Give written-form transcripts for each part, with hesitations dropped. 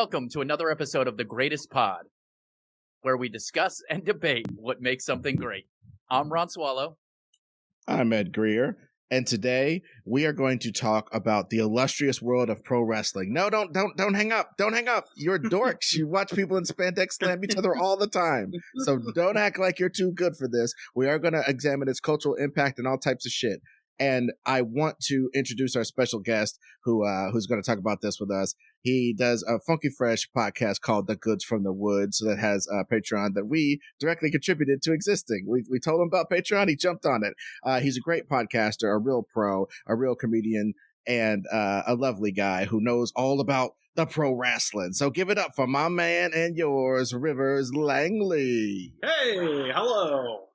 Welcome to another episode of The Greatest Pod, where we discuss and debate what makes something great. I'm Ron Swallow. I'm Ed Greer, and today we are going to talk about the illustrious world of pro wrestling. No, don't hang up. Don't hang up. You're dorks. You watch people in spandex slam each other all the time. So don't act like you're too good for this. We are going to examine its cultural impact and all types of shit. And I want to introduce our special guest who's going to talk about this with us. He does a Funky Fresh podcast called The Goods from the Woods that has a Patreon that we directly contributed to existing. We told him about Patreon. He jumped on it. He's a great podcaster, a real pro, a real comedian, and a lovely guy who knows all about the pro wrestling. So give it up for my man and yours, Rivers Langley. Hey, hello.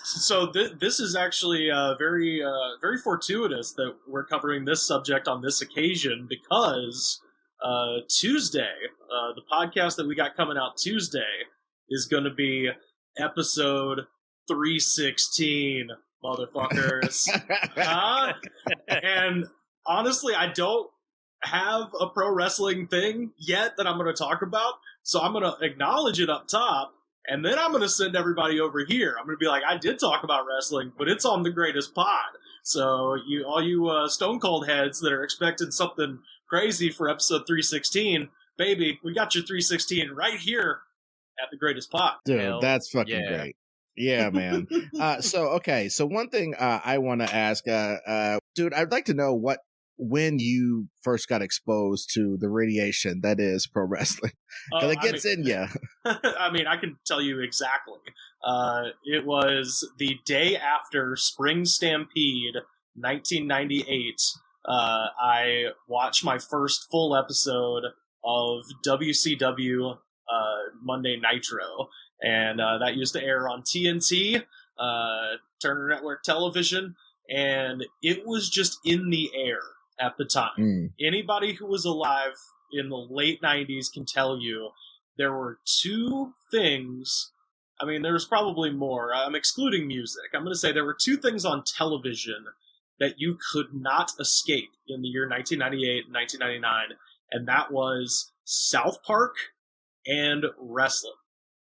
So this is actually very fortuitous that we're covering this subject on this occasion because Tuesday, the podcast that we got coming out Tuesday is going to be episode 316, motherfuckers. And honestly, I don't have a pro wrestling thing yet that I'm going to talk about, so I'm going to acknowledge it up top. And then I'm going to send everybody over here. I'm going to be like, I did talk about wrestling, but it's on the greatest pod. So all you Stone Cold heads that are expecting something crazy for episode 316, baby, we got your 316 right here at the greatest pod. Dude, that's fucking great. Yeah, man. So one thing I want to ask, dude, I'd like to know when you first got exposed to the radiation that is pro wrestling, because it gets in you. I mean, I can tell you exactly. It was the day after Spring Stampede 1998. I watched my first full episode of WCW Monday Nitro, and that used to air on TNT, Turner Network Television, and it was just in the air at the time. Anybody who was alive in the late 90s can tell you there were two things. I mean, there was probably more. I'm excluding music. I'm going to say there were two things on television that you could not escape in the year 1998 and 1999, and that was South Park and wrestling.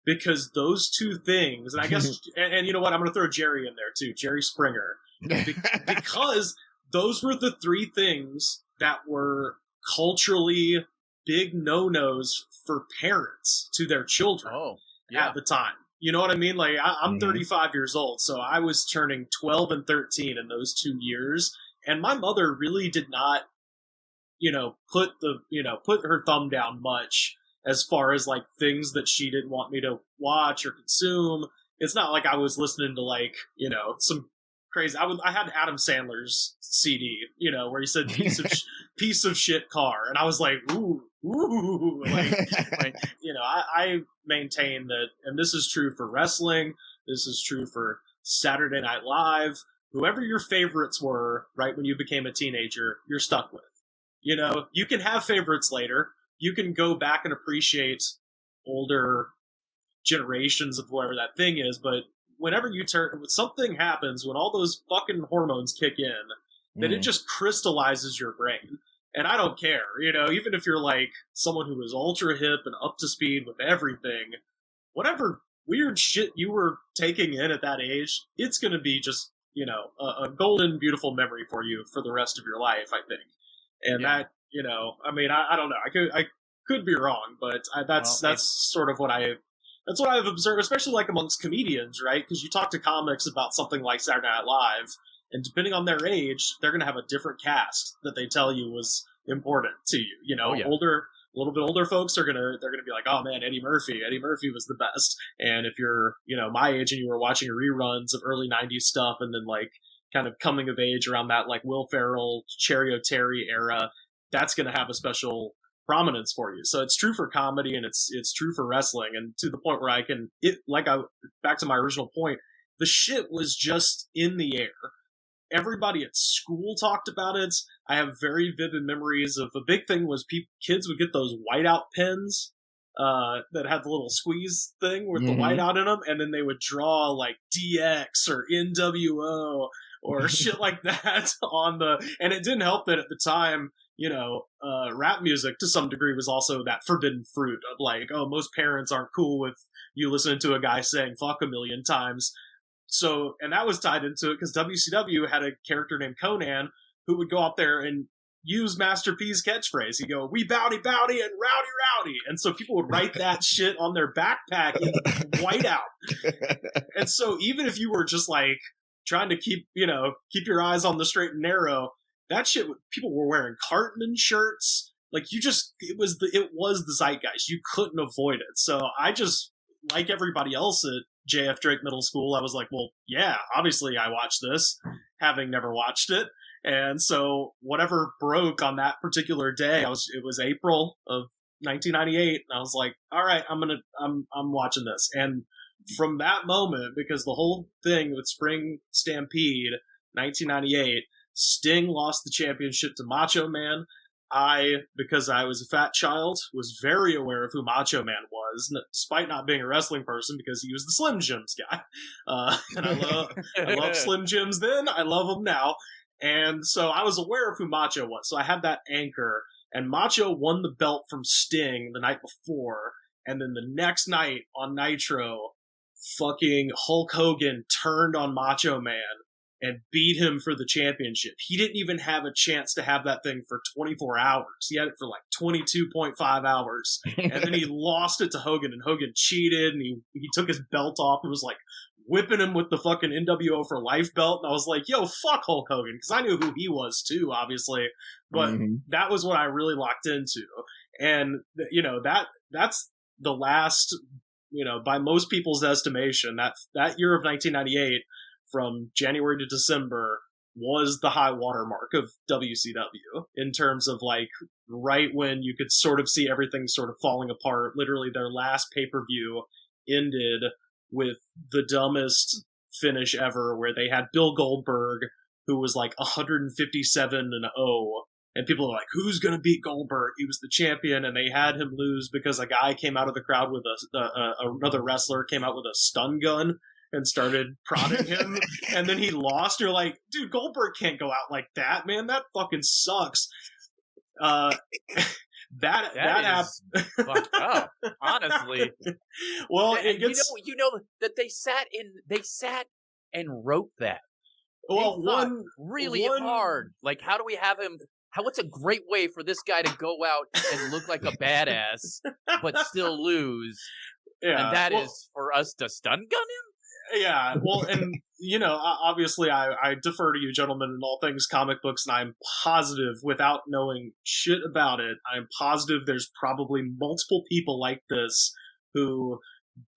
Because those two things, and I guess, and you know what, I'm going to throw Jerry in there too, Jerry Springer, because those were the three things that were culturally big no-nos for parents to their children at the time. You know what I mean? Like, I'm 35 years old, so I was turning 12 and 13 in those 2 years, and my mother really did not, put her thumb down much as far as, like, things that she didn't want me to watch or consume. It's not like I was listening to, like, some crazy. I had Adam Sandler's CD, where he said piece of shit car, and I was like, ooh, I maintain that, and this is true for wrestling, this is true for Saturday Night Live, whoever your favorites were right when you became a teenager, you're stuck with. You can have favorites later, you can go back and appreciate older generations of whatever that thing is, but whenever something happens, when all those fucking hormones kick in, then it just crystallizes your brain. And I don't care, even if you're like someone who is ultra hip and up to speed with everything, whatever weird shit you were taking in at that age, it's going to be just, a golden, beautiful memory for you for the rest of your life, I think. And that, I mean, I don't know. I could be wrong, but that's sort of what that's what I've observed, especially like amongst comedians, right? Because you talk to comics about something like Saturday Night Live, and depending on their age, they're going to have a different cast that they tell you was important to you. A little bit older folks they're gonna be like, oh man, Eddie Murphy was the best. And if you're my age and you were watching reruns of early 90s stuff, and then like kind of coming of age around that like Will Ferrell, Cherry O'Terry era, that's going to have a special prominence for you. So it's true for comedy, and it's true for wrestling, and to the point where back to my original point, the shit was just in the air. Everybody at school talked about it. I have very vivid memories of a big thing was kids would get those whiteout pens that had the little squeeze thing with the whiteout in them, and then they would draw like DX or NWO or shit like that and it didn't help that at the time, rap music to some degree was also that forbidden fruit of like, oh, most parents aren't cool with you listening to a guy saying fuck a million times. So, and that was tied into it because WCW had a character named Conan who would go out there and use Master P's catchphrase. He'd go, "We bowdy bowdy and rowdy rowdy." And so people would write that shit on their backpack in whiteout. And so even if you were just like trying to keep your eyes on the straight and narrow, that shit, people were wearing Cartman shirts. Like it was the zeitgeist. You couldn't avoid it. So I just, like everybody else at JF Drake Middle School, I was like, well, yeah, obviously I watched this, having never watched it. And so whatever broke on that particular day, it was April of 1998, and I was like, all right, I'm watching this. And from that moment, because the whole thing with Spring Stampede 1998, Sting lost the championship to Macho Man. Because I was a fat child, was very aware of who Macho Man was, despite not being a wrestling person, because he was the Slim Jims guy. And I love Slim Jims then, I love him now. And so I was aware of who Macho was. So I had that anchor, and Macho won the belt from Sting the night before. And then the next night on Nitro, fucking Hulk Hogan turned on Macho Man and beat him for the championship. He didn't even have a chance to have that thing for 24 hours. He had it for like 22.5 hours. And then he lost it to Hogan, and Hogan cheated, and he took his belt off and was like whipping him with the fucking NWO for Life belt. And I was like, yo, fuck Hulk Hogan, because I knew who he was too, obviously. But that was what I really locked into. And, that's the last, by most people's estimation, that year of 1998, from January to December, was the high watermark of WCW in terms of like right when you could sort of see everything sort of falling apart. Literally their last pay-per-view ended with the dumbest finish ever, where they had Bill Goldberg, who was like 157-0, and people were like, who's gonna beat Goldberg? He was the champion, and they had him lose because a guy came out of the crowd with another wrestler came out with a stun gun and started prodding him, and then he lost. You're like, dude, Goldberg can't go out like that, man. That fucking sucks. That is fucked up, honestly. Well, and it gets that they sat and wrote that. Well, one hard. Like, how do we have him? What's a great way for this guy to go out and look like a badass, but still lose? Yeah, and that is for us to stun gun him. Yeah, well, and, obviously I defer to you gentlemen in all things comic books, and I'm positive, without knowing shit about it, I'm positive there's probably multiple people like this who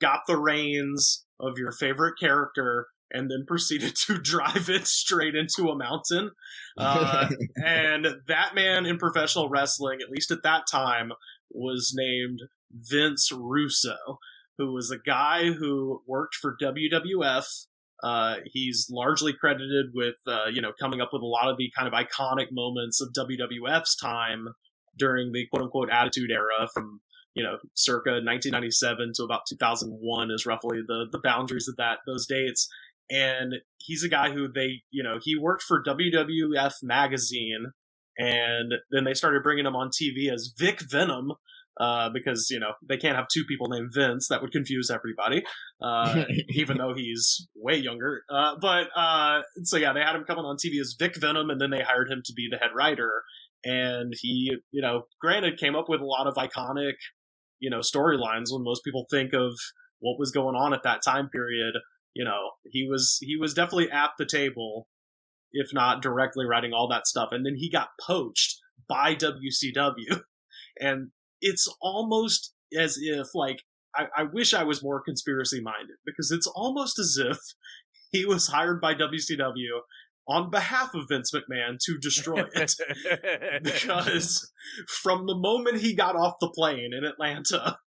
got the reins of your favorite character and then proceeded to drive it straight into a mountain. And that man in professional wrestling, at least at that time, was named Vince Russo, who was a guy who worked for WWF. He's largely credited with, coming up with a lot of the kind of iconic moments of WWF's time during the quote-unquote Attitude Era from, circa 1997 to about 2001 is roughly the boundaries of those dates. And he's a guy who he worked for WWF Magazine, and then they started bringing him on TV as Vic Venom, because, they can't have two people named Vince. That would confuse everybody, even though he's way younger. So yeah, they had him coming on TV as Vic Venom, and then they hired him to be the head writer. And he, granted, came up with a lot of iconic, storylines. When most people think of what was going on at that time period, he was definitely at the table, if not directly writing all that stuff. And then he got poached by WCW. And it's almost as if, like, I wish I was more conspiracy minded, because it's almost as if he was hired by WCW on behalf of Vince McMahon to destroy it. Because from the moment he got off the plane in Atlanta,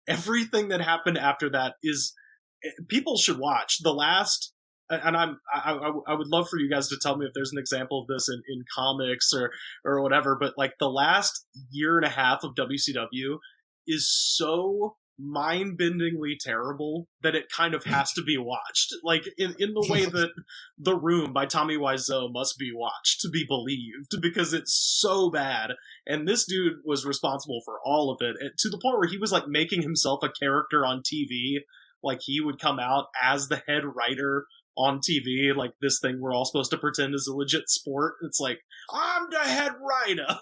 everything that happened after that is, people should watch the last. And I would love for you guys to tell me if there's an example of this in comics or whatever, but like the last year and a half of WCW is so mind-bendingly terrible that it kind of has to be watched. Like, in the way that The Room by Tommy Wiseau must be watched to be believed, because it's so bad. And this dude was responsible for all of it, to the point where he was, like, making himself a character on TV. Like, he would come out as the head writer on TV, like this thing we're all supposed to pretend is a legit sport. It's like, I'm the head writer.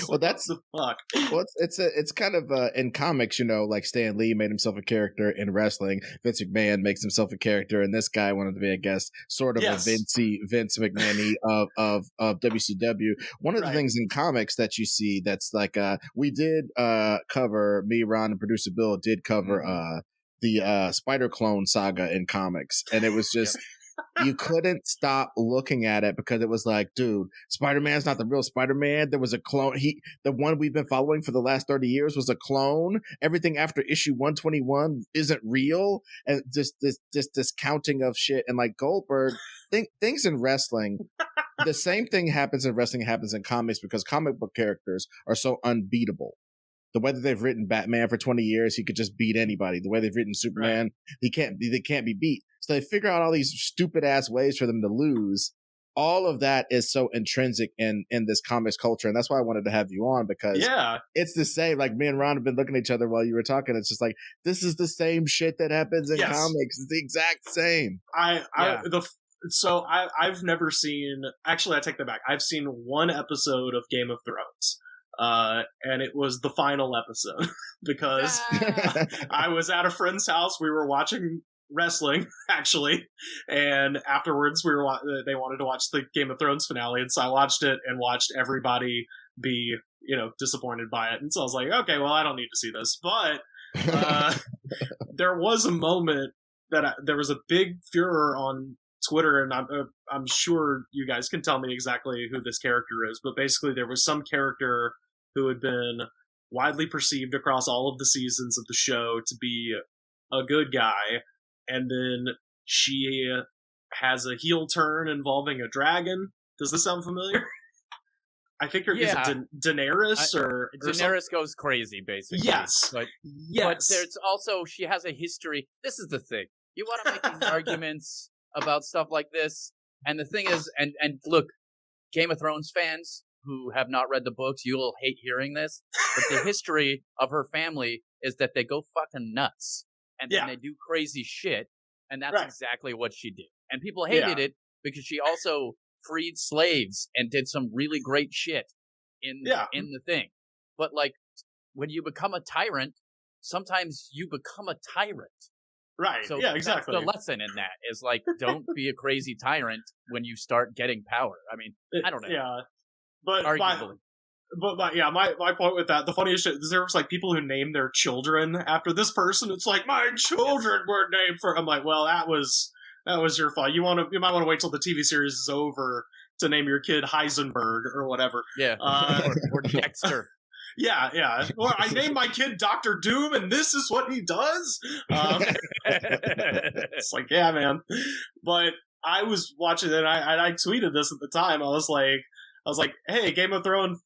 Well, that's the fuck. Well, it's kind of in comics, like Stan Lee made himself a character in wrestling. Vince McMahon makes himself a character, and this guy wanted to be, I guess, sort of Yes. a Vince McMahon of WCW. One of the things in comics that you see that's like we did cover, me, Ron, and producer Bill did cover the Spider Clone saga in comics, and it was just. You couldn't stop looking at it because it was like, dude, Spider-Man's not the real Spider-Man. There was a clone. The one we've been following for the last 30 years was a clone. Everything after issue 121 isn't real. And just this counting of shit. And like Goldberg, things in wrestling, the same thing happens in wrestling happens in comics because comic book characters are so unbeatable. The way that they've written Batman for 20 years, he could just beat anybody. The way they've written Superman, they can't be beat. So they figure out all these stupid ass ways for them to lose. All of that is so intrinsic in this comics culture. And that's why I wanted to have you on, because it's the same. Like, me and Ron have been looking at each other while you were talking. It's just like, this is the same shit that happens in comics. It's the exact same. I've never seen, actually I take that back. I've seen one episode of Game of Thrones. And it was the final episode because I was at a friend's house. We were watching wrestling, actually, and afterwards they wanted to watch the Game of Thrones finale, and so I watched it and watched everybody be, disappointed by it. And so I was like, okay, well, I don't need to see this. But there was a moment that there was a big furor on Twitter, and I'm sure you guys can tell me exactly who this character is, but basically there was some character who had been widely perceived across all of the seasons of the show to be a good guy, and then she has a heel turn involving a dragon. Does this sound familiar? I think is it Daenerys or Daenerys goes crazy, basically. Yes. But there's also, she has a history. This is the thing. You want to make these arguments about stuff like this, and the thing is, and look, Game of Thrones fans who have not read the books, you'll hate hearing this, but the history of her family is that they go fucking nuts, and then they do crazy shit, and that's exactly what she did. And people hated it because she also freed slaves and did some really great shit in the thing. But like, when you become a tyrant, sometimes you become a tyrant. Right. So exactly. That's the lesson in that is like, don't be a crazy tyrant when you start getting power. I mean, I don't know. Yeah. But arguably. My point with that, the funniest shit is there was like people who named their children after this person. It's like, my children were named for. I'm like, well, that was your fault. You might want to wait till the TV series is over to name your kid Heisenberg or whatever. Yeah. Or Dexter. Yeah. Well, I named my kid Dr. Doom, and this is what he does. It's like, yeah, man. But I was watching it, and I tweeted this at the time. I was like, hey, Game of Thrones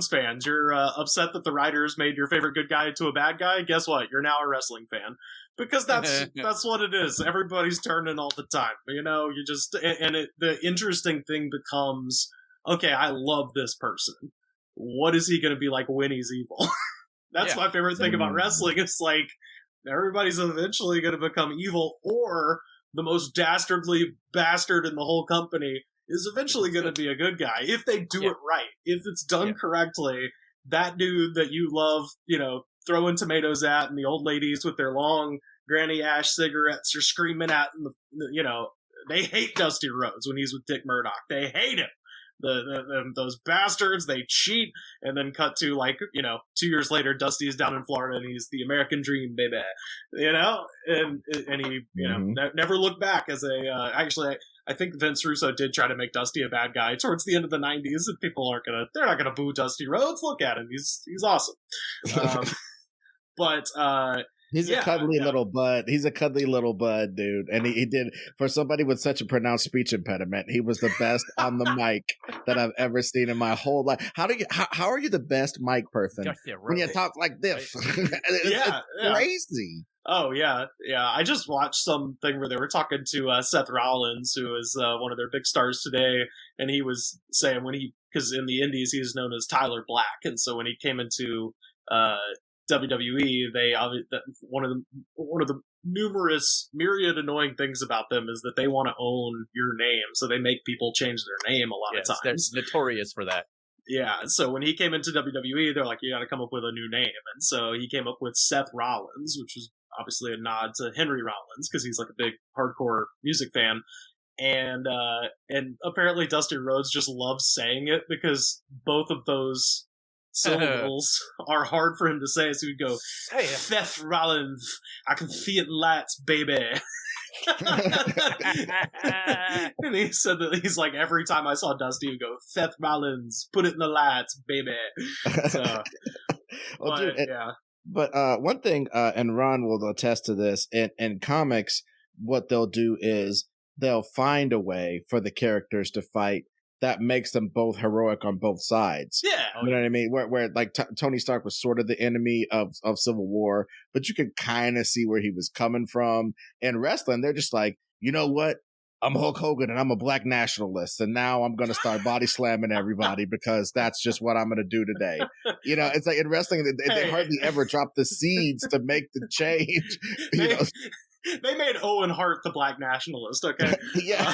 fans, you're upset that the writers made your favorite good guy into a bad guy? Guess what? You're now a wrestling fan. Because that's what it is. Everybody's turning all the time. You just, the interesting thing becomes, okay, I love this person. What is he going to be like when he's evil? That's my favorite thing about wrestling. It's like, everybody's eventually going to become evil, or the most dastardly bastard in the whole company is eventually going to be a good guy if they do it right. If it's done correctly, that dude that you love, throwing tomatoes at, and the old ladies with their long Granny Ash cigarettes are screaming at, they hate Dusty Rhodes when he's with Dick Murdoch. They hate him. Those bastards, they cheat, and then cut to 2 years later, Dusty's down in Florida and he's the American dream, baby, and he never looked back as a actually I think Vince Russo did try to make Dusty a bad guy towards the end of the 90s, and people they're not gonna boo Dusty Rhodes. Look at him, he's awesome. But He's a cuddly little bud. He's a cuddly little bud, dude. And he did, for somebody with such a pronounced speech impediment, he was the best on the mic that I've ever seen in my whole life. How are you the best mic person when you talk like this? It's crazy. Oh, yeah. I just watched something where they were talking to Seth Rollins, who is one of their big stars today, and he was saying because in the Indies he's known as Tyler Black, and so when he came into WWE, one of the numerous myriad annoying things about them is that they want to own your name, so they make people change their name a lot of times. They're notorious for that. Yeah, so when he came into WWE, they're like, you got to come up with a new name, and so he came up with Seth Rollins, which was obviously a nod to Henry Rollins because he's like a big hardcore music fan, and apparently Dusty Rhodes just loves saying it because both of those syllables are hard for him to say, so he'd go, Seth Rollins, I can see it lights, baby. And he said that he's like, every time I saw Dusty, he'd go, Seth Rollins, put it in the lights, baby. So, well, dude, but one thing, and Ron will attest to this, in comics, what they'll do is they'll find a way for the characters to fight that makes them both heroic on both sides. Yeah. You know what I mean? Where like Tony Stark was sort of the enemy of Civil War, but you could kind of see where he was coming from. In wrestling, they're just like, you know what? I'm Hulk Hogan and I'm a black nationalist, and now I'm going to start body slamming everybody because that's just what I'm going to do today. You know, it's like in wrestling, they hardly ever drop the seeds to make the change. They made Owen Hart the black nationalist, okay? Yeah.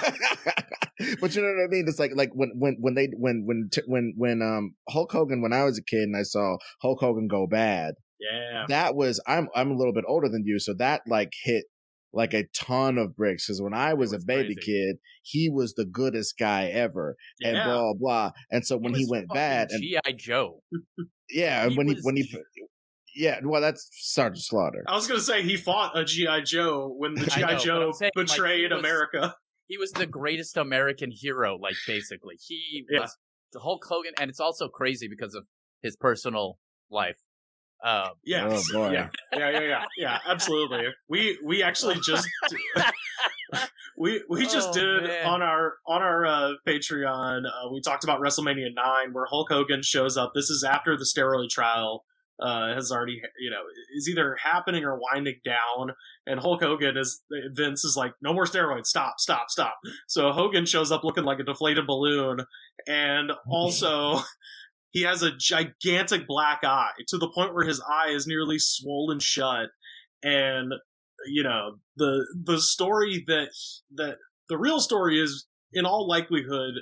But you know what I mean? It's like when Hulk Hogan, when I was a kid and I saw Hulk Hogan go bad. Yeah. That was, I'm a little bit older than you, so that like hit like a ton of bricks, because when I was a baby kid, he was the goodest guy ever, and blah blah. And so when he went bad, and G.I. Joe, and when he yeah, well, that's Sergeant Slaughter. I was gonna say he fought a G.I. Joe when the G.I. Joe betrayed America. He was the greatest American hero, like basically. He was the Hulk Hogan, and it's also crazy because of his personal life. Oh boy. Yeah, absolutely. We actually just we just did on our Patreon. We talked about WrestleMania 9, where Hulk Hogan shows up. This is after the steroid trial has already, is either happening or winding down, and Hulk Hogan Vince is like, no more steroids, stop. So Hogan shows up looking like a deflated balloon, and also he has a gigantic black eye to the point where his eye is nearly swollen shut. And the story that the real story is, in all likelihood,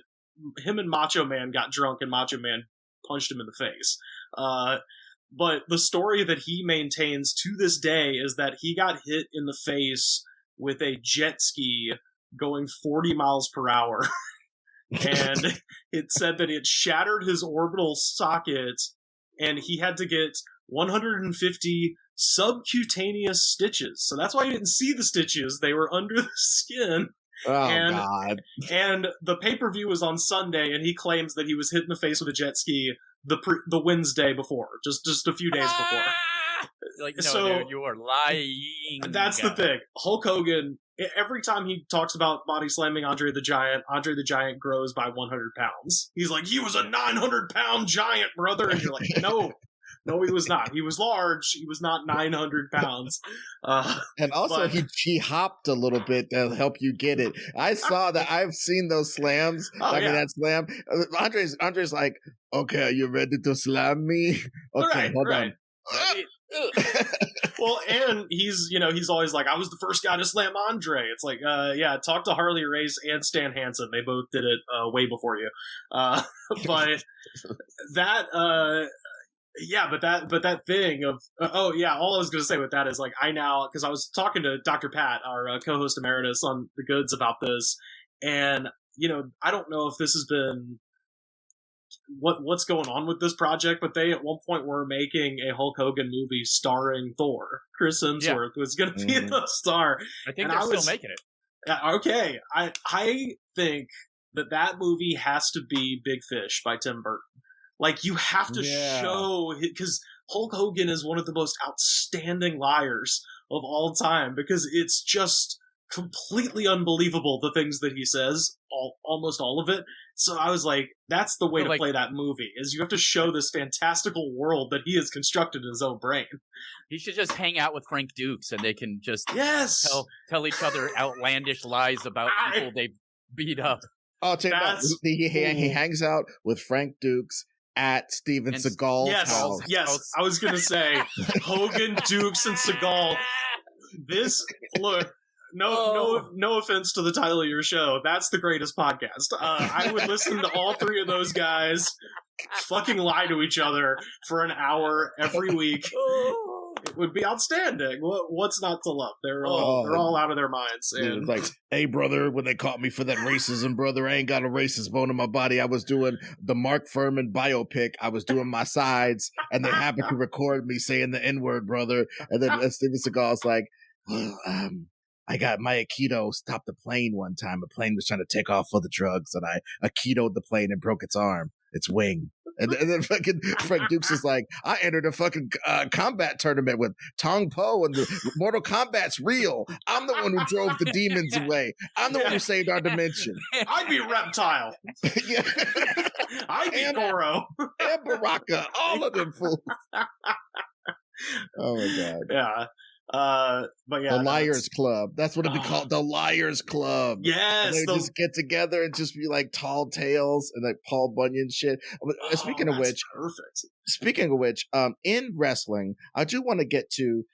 him and Macho Man got drunk and Macho Man punched him in the face. But the story that he maintains to this day is that he got hit in the face with a jet ski going 40 miles per hour. And it said that it shattered his orbital socket, and he had to get 150 subcutaneous stitches. So that's why you didn't see the stitches. They were under the skin. Oh, God. And the pay-per-view was on Sunday, and he claims that he was hit in the face with a jet ski the Wednesday before, just a few days before. Like, no, dude, you are lying. That's the thing. Hulk Hogan, every time he talks about body slamming Andre the Giant grows by 100 pounds. He's like, he was a 900-pound giant, brother. And you're like, no, he was not. He was large. He was not 900 pounds. And also, he hopped a little bit to help you get it. I saw that. I've seen those slams. That slam. Andre's like, okay, are you ready to slam me? Okay, hold on. Well, and he's always like, I was the first guy to slam Andre. It's like, talk to Harley Race and Stan Hansen. They both did it way before you. But that, but that thing of, all I was going to say with that is, like, I now, because I was talking to Dr. Pat, our co-host emeritus on The Goods about this, and, I don't know if this has been what's going on with this project, but they at one point were making a Hulk Hogan movie starring Thor. Chris Hemsworth was going to be the star. I think they're still making it. Okay. I think that movie has to be Big Fish by Tim Burton. Like, you have to show, because Hulk Hogan is one of the most outstanding liars of all time, because it's just completely unbelievable the things that he says, almost all of it. So I was like, that's the way to play that movie, is you have to show this fantastical world that he has constructed in his own brain. He should just hang out with Frank Dukes and they can just tell each other outlandish lies about people they beat up. I'll tell you about he hangs out with Frank Dukes at Steven Seagal's house. Yes, I was going to say Hogan, Dukes, and Seagal. No offense to the title of your show. That's the greatest podcast. I would listen to all three of those guys fucking lie to each other for an hour every week. It would be outstanding. What's not to love? They're all out of their minds. And it's like, hey, brother, when they caught me for that racism, brother, I ain't got a racist bone in my body. I was doing the Mark Furman biopic. I was doing my sides, and they happened to record me saying the N-word, brother. And then Steven Seagal's like, well, I got my Aikido stopped the plane one time. A plane was trying to take off for the drugs, and I Aikido'd the plane and broke its arm, its wing. And then fucking Frank Dukes is like, I entered a fucking combat tournament with Tong Po, and the Mortal Kombat's real. I'm the one who drove the demons away. I'm the one who saved our dimension. I'd be Reptile. I'd be Goro. And Baraka. All of them fools. Oh my God. Yeah. But yeah, the Liars Club. That's what it'd be called. The Liars Club. Yes, and they just get together and just be like tall tales and like Paul Bunyan shit. Speaking of which, perfect. Speaking of which, in wrestling, I do want to get to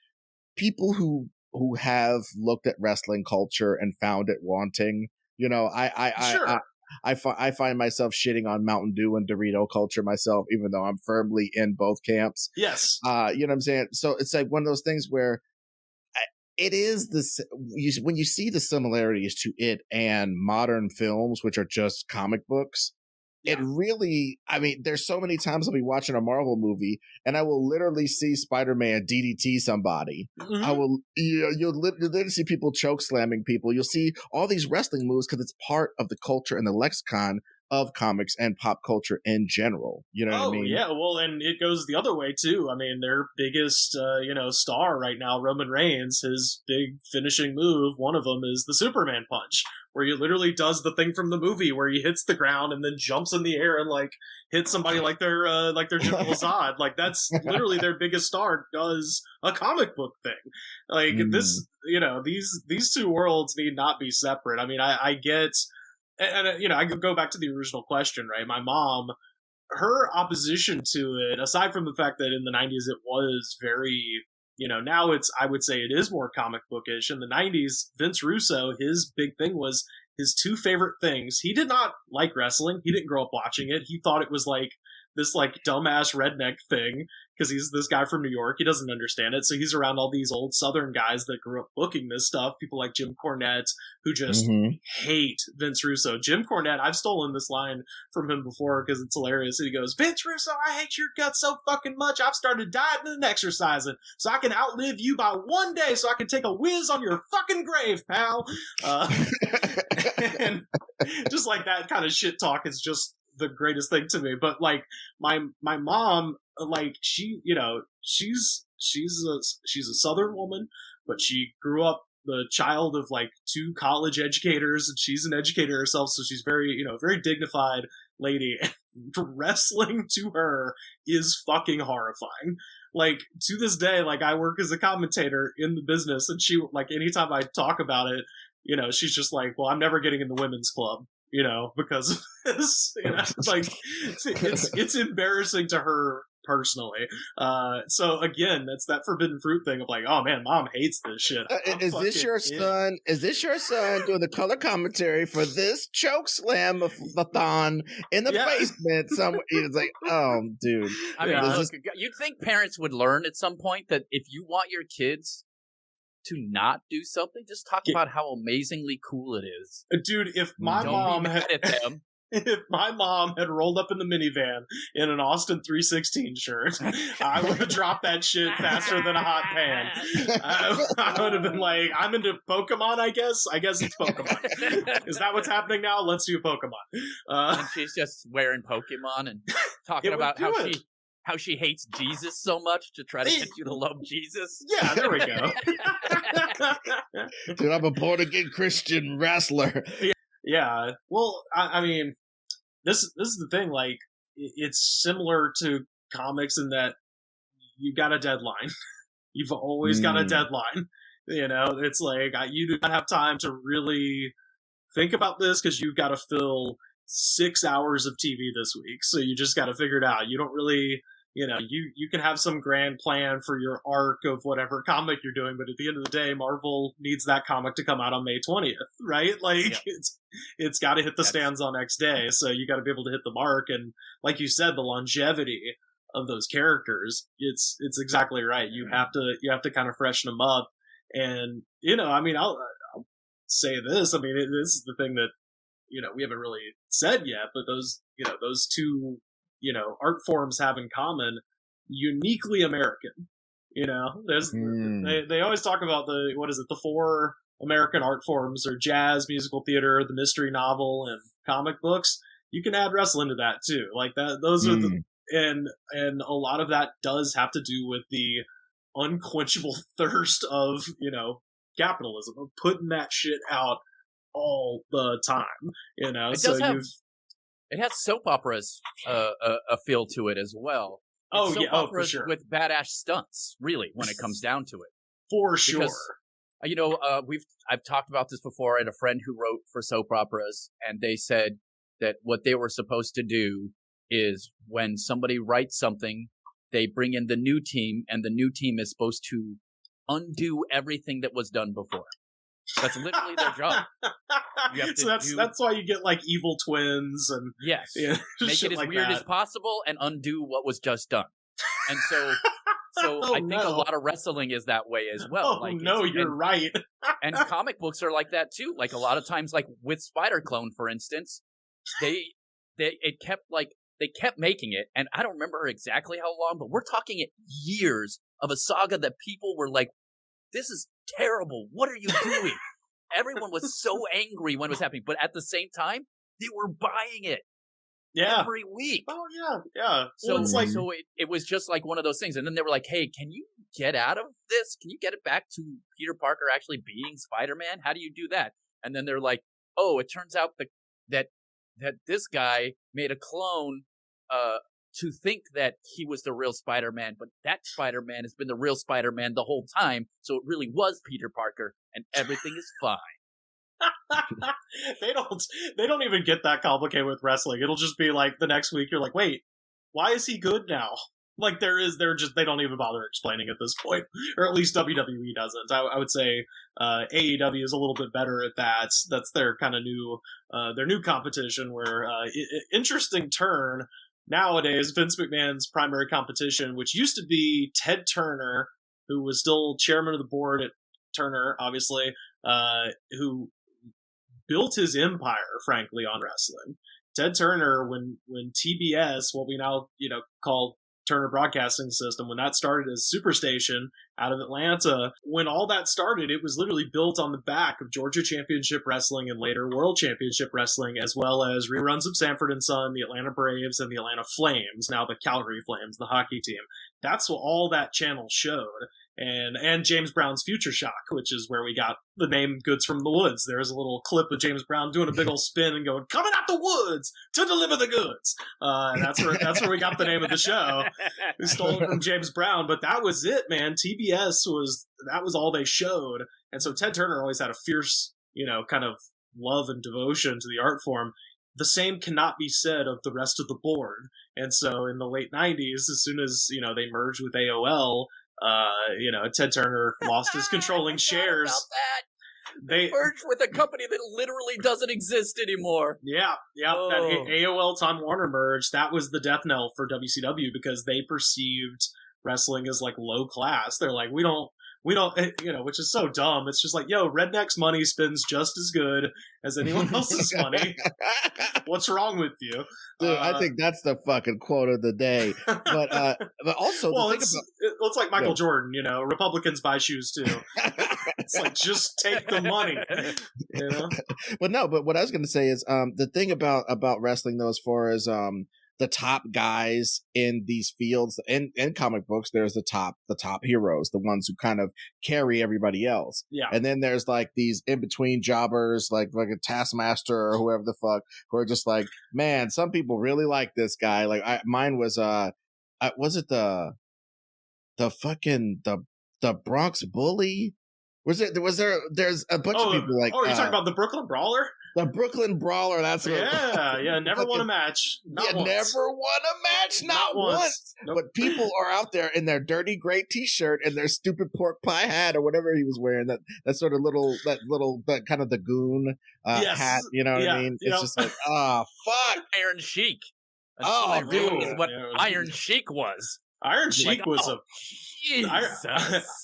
people who have looked at wrestling culture and found it wanting. You know, I find myself shitting on Mountain Dew and Dorito culture myself, even though I'm firmly in both camps. Yes. You know what I'm saying? So it's like one of those things where it is when you see the similarities to it and modern films, which are just comic books, it really, I mean, there's so many times I'll be watching a Marvel movie and I will literally see Spider-Man DDT somebody. Mm-hmm. You'll literally see people choke slamming people. You'll see all these wrestling moves because it's part of the culture and the lexicon of comics and pop culture in general. You know what I mean? Yeah, well, and it goes the other way too. I mean, their biggest, star right now, Roman Reigns, his big finishing move, one of them is the Superman punch, where he literally does the thing from the movie where he hits the ground and then jumps in the air and like hits somebody like they're General Zod. Like that's literally their biggest star does a comic book thing. Like this, these two worlds need not be separate. I mean, I get. And I could go back to the original question, right? My mom, her opposition to it, aside from the fact that in the 90s it was very, now I would say it is more comic bookish. In the 90s, Vince Russo, his big thing was his two favorite things. He did not like wrestling. He didn't grow up watching it. He thought it was like this like dumbass redneck thing because he's this guy from New York. He doesn't understand it. So he's around all these old Southern guys that grew up booking this stuff. People like Jim Cornette who just hate Vince Russo. Jim Cornette, I've stolen this line from him before because it's hilarious. And he goes, Vince Russo, I hate your guts so fucking much. I've started dieting and exercising so I can outlive you by one day so I can take a whiz on your fucking grave, pal. And just like that kind of shit talk is just the greatest thing to me. But like my mom, like she's a Southern woman, but she grew up the child of like two college educators, and she's an educator herself, so she's very very dignified lady. Wrestling to her is fucking horrifying. Like to this day, like I work as a commentator in the business, and she, like, anytime I talk about it, she's just like, well, I'm never getting in the women's club, because of this. Like it's embarrassing to her personally. So again, that's that forbidden fruit thing of like, oh man, mom hates this shit. Is this your son? Is this your son doing the color commentary for this choke slam-a-thon in the basement somewhere? It's like, oh, dude. I mean, look, you'd think parents would learn at some point that if you want your kids to not do something, just talk about how amazingly cool it is. Dude, if my mom had if my mom had rolled up in the minivan in an Austin 316 shirt, I would have dropped that shit faster than a hot pan. I would have been like, I'm into Pokemon, I guess. I guess it's Pokemon. Is that what's happening now? Let's do Pokemon. And she's just wearing Pokemon and talking about how how she hates Jesus so much to try to get you to love Jesus. Yeah, there we go. Dude, I'm a born again Christian wrestler. Yeah. Well, I mean, this is the thing. Like, it's similar to comics in that you got a deadline. You've always got a deadline. You know, it's like you do not have time to really think about this because you've got to fill 6 hours of TV this week. So you just got to figure it out. You don't really, you know, you can have some grand plan for your arc of whatever comic you're doing, but at the end of the day, Marvel needs that comic to come out on May 20th, right? Like, it's got to hit the stands on next day. So you got to be able to hit the mark. And like you said, the longevity of those characters, it's exactly right. You have to kind of freshen them up. And, you know, I mean, I'll say this. I mean, this is the thing that, you know, we haven't really said yet, but those two, you know, art forms have in common, uniquely American. You know, there's they always talk about the 4 American art forms are jazz, musical theater, the mystery novel, and comic books. You can add wrestling to that too. Like that, those are and a lot of that does have to do with the unquenchable thirst of, you know, capitalism, of putting that shit out all the time, you know. It has soap operas a feel to it as well. Oh, soap yeah, operas for sure. With badass stunts, really, when it comes down to it. For sure. Because, you know, I've talked about this before. I had a friend who wrote for soap operas, and they said that what they were supposed to do is when somebody writes something, they bring in the new team, and the new team is supposed to undo everything that was done before. That's literally their job. So that's why you get like evil twins and make it as weird as possible and undo what was just done. And so I think a lot of wrestling is that way as well. Oh, like, no, you're right. And comic books are like that too. Like a lot of times, like with Spider-Clone, for instance, they kept making it, and I don't remember exactly how long, but we're talking years of a saga that people were like, this is terrible. What are you doing? Everyone was so angry when it was happening, but at the same time, they were buying it every week. Oh, yeah. So it's like, it was just like one of those things. And then they were like, hey, can you get out of this? Can you get it back to Peter Parker actually being Spider-Man? How do you do that? And then they're like, oh, it turns out that this guy made a clone to think that he was the real Spider-Man, but that Spider-Man has been the real Spider-Man the whole time, so it really was Peter Parker, and everything is fine. They don't even get that complicated with wrestling. It'll just be like the next week you're like, wait, why is he good now? Like they don't even bother explaining at this point, or at least WWE doesn't. I would say AEW is a little bit better at that. That's their kind of their new competition. Where interesting turn nowadays, Vince McMahon's primary competition, which used to be Ted Turner, who was still chairman of the board at Turner, obviously, who built his empire, frankly, on wrestling. Ted Turner, when TBS, what we now call Turner Broadcasting System, when that started as Superstation out of Atlanta, when all that started, it was literally built on the back of Georgia Championship Wrestling and later World Championship Wrestling, as well as reruns of Sanford and Son, the Atlanta Braves, and the Atlanta Flames, now the Calgary Flames, the hockey team. That's what all that channel showed. And James Brown's Future Shock, which is where we got the name Goods from the Woods. There's a little clip of James Brown doing a big old spin and going, coming out the woods to deliver the goods. And that's where we got the name of the show. We stole it from James Brown, but that was it, man. TBS that was all they showed. And so Ted Turner always had a fierce, kind of love and devotion to the art form. The same cannot be said of the rest of the board. And so in the late 90s, as soon as, they merged with AOL, Ted Turner lost his controlling shares. They merged with a company that literally doesn't exist anymore. Yeah. Oh. That AOL Time Warner merge, that was the death knell for WCW because they perceived wrestling as like low class. They're like, we don't, which is so dumb. It's just like, redneck's money spends just as good as anyone else's money. What's wrong with you? Dude, I think that's the fucking quote of the day. But also, it's like Michael Jordan, Republicans buy shoes too. It's like, just take the money. But what I was going to say is the thing about wrestling, though, as far as the the top guys in these fields. In comic books, there's the top heroes, the ones who kind of carry everybody else. Yeah. And then there's like these in between jobbers, like a Taskmaster or whoever the fuck, who are just like, man, some people really like this guy. Like mine was was it the Bronx Bully? There's a bunch of people like. Oh, you're talking about the Brooklyn Brawler? The Brooklyn Brawler, that's what. Yeah, never won a match. Not once. Never won a match, not once. Nope. But people are out there in their dirty gray T-shirt and their stupid pork pie hat or whatever he was wearing. That sort of that kind of the goon hat. You know what I mean? It's just like, oh fuck, Iron Sheik. Oh, Is what Iron Sheik was. Iron Sheik was a Jesus.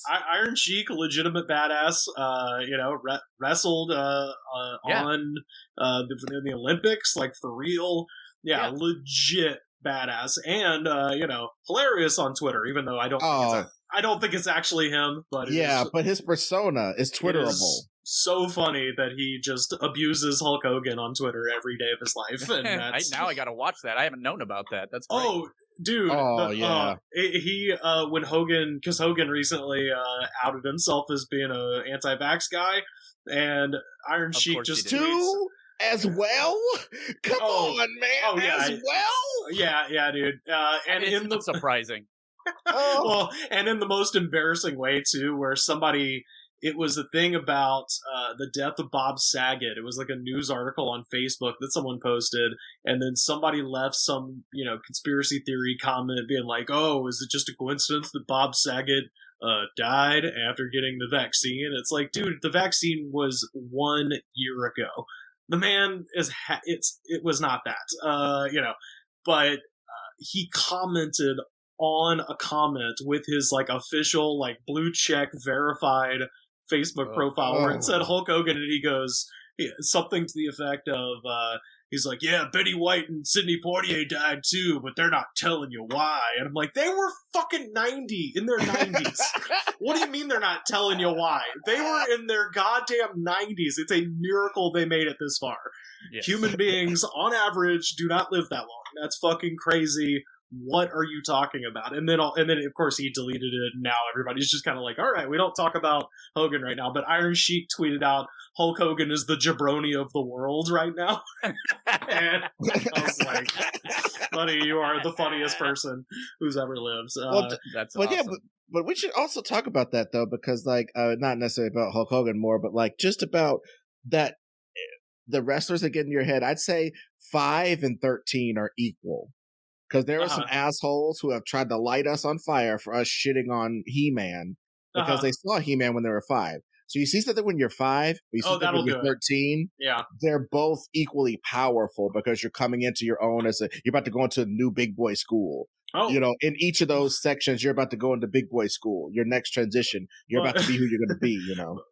Iron Sheik, legitimate badass. Wrestled on the Olympics, like for real. Yeah, legit badass, and hilarious on Twitter. Even though I don't think it's actually him, but but his persona is Twitterable. So funny that he just abuses Hulk Hogan on Twitter every day of his life. And now I gotta watch that. I haven't known about that. That's great. Oh, dude. When Hogan, because Hogan recently outed himself as being a anti-vax guy, and Iron Sheik just tweets. As well? Come on, man. Oh, yeah, as well? Yeah, dude. And it's not surprising. Well, and in the most embarrassing way too, where it was a thing about the death of Bob Saget. It was like a news article on Facebook that someone posted, and then somebody left some, conspiracy theory comment being like, "Oh, is it just a coincidence that Bob Saget died after getting the vaccine?" It's like, dude, the vaccine was 1 year ago. The man it was not that, but he commented on a comment with his like official like blue check verified Facebook profile where it said Hulk Hogan, and he goes something to the effect of he's like, yeah, Betty White and Sidney Poitier died too, but they're not telling you why. And I'm like, they were fucking 90 in their 90s. What do you mean they're not telling you why? They were in their goddamn 90s. It's a miracle they made it this far. Yes. Human beings on average do not live that long. That's fucking crazy. What are you talking about? And then of course he deleted it, and now everybody's just kind of like, all right, we don't talk about Hogan right now. But Iron Sheik tweeted out, Hulk Hogan is the jabroni of the world right now. And I was like, buddy, you are the funniest person who's ever lived. That's awesome. Yeah, but we should also talk about that though, because like not necessarily about Hulk Hogan more, but like just about that the wrestlers that get in your head. I'd say 5 and 13 are equal. Because there are some assholes who have tried to light us on fire for us shitting on He-Man because they saw He-Man when they were 5. So you see something when you're 5, you see something when you're 13. Yeah, they're both equally powerful because you're coming into your own you're about to go into a new big boy school. Oh. In each of those sections, you're about to go into big boy school. Your next transition, you're about to be who you're going to be,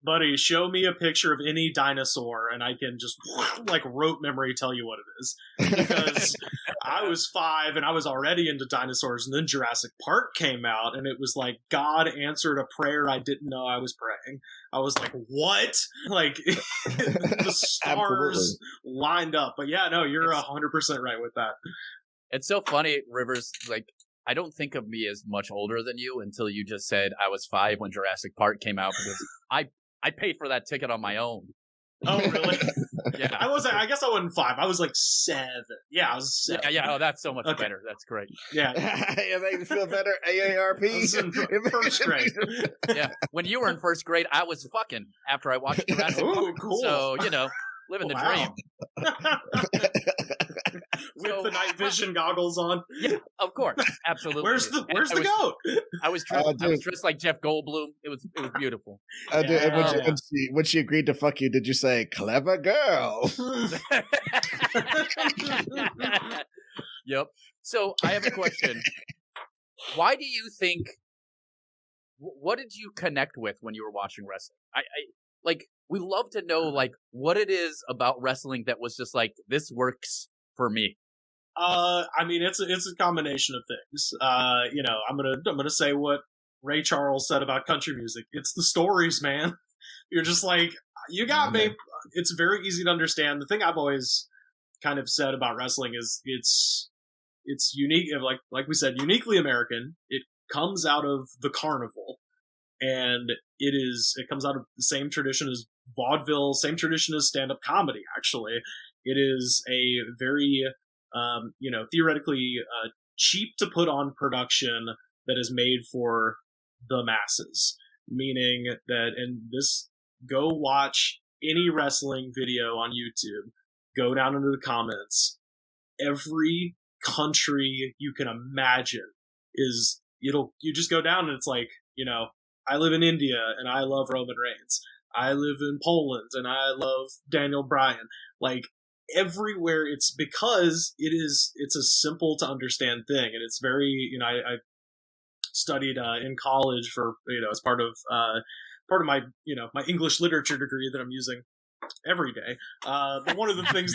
Buddy, show me a picture of any dinosaur and I can just, like, rote memory tell you what it is. Because I was 5 and I was already into dinosaurs, and then Jurassic Park came out, and it was like God answered a prayer I didn't know I was praying. I was like, what? Like, the stars lined up. But yeah, no, you're 100% right with that. It's so funny, Rivers, like, I don't think of me as much older than you until you just said I was 5 when Jurassic Park came out, because I paid for that ticket on my own. Oh, really? Yeah. I guess I wasn't 5. I was like 7. Yeah, I was 7. Yeah, oh, that's so much better. That's great. Yeah. It made me feel better. AARP. In first grade. Yeah. When you were in first grade, I was fucking after I watched Jurassic Park. Cool. So, living the dream. With the night vision goggles on. Yeah, of course. Absolutely. Where's the goat? I was dressed like Jeff Goldblum. It was beautiful. And when she agreed to fuck you, did you say, clever girl? Yep. So I have a question. Why do you think, what did you connect with when you were watching wrestling? We love to know, like, what it is about wrestling that was just like, this works for me. I mean, it's a combination of things. I'm gonna say what Ray Charles said about country music. It's the stories, man. You're just like, you got me. It's very easy to understand. The thing I've always kind of said about wrestling is it's unique, like we said, uniquely American. It comes out of the carnival, and it comes out of the same tradition as vaudeville, same tradition as stand-up comedy. Actually, it is a very theoretically cheap to put on production that is made for the masses, meaning that, and this, go watch any wrestling video on YouTube, go down into the comments, every country you can imagine is, you just go down and it's like, I live in India and I love Roman Reigns. I live in Poland and I love Daniel Bryan. Like, everywhere, it's because it's a simple to understand thing, and it's very, I studied in college for, as part of my, my English literature degree that I'm using every day. But one of the things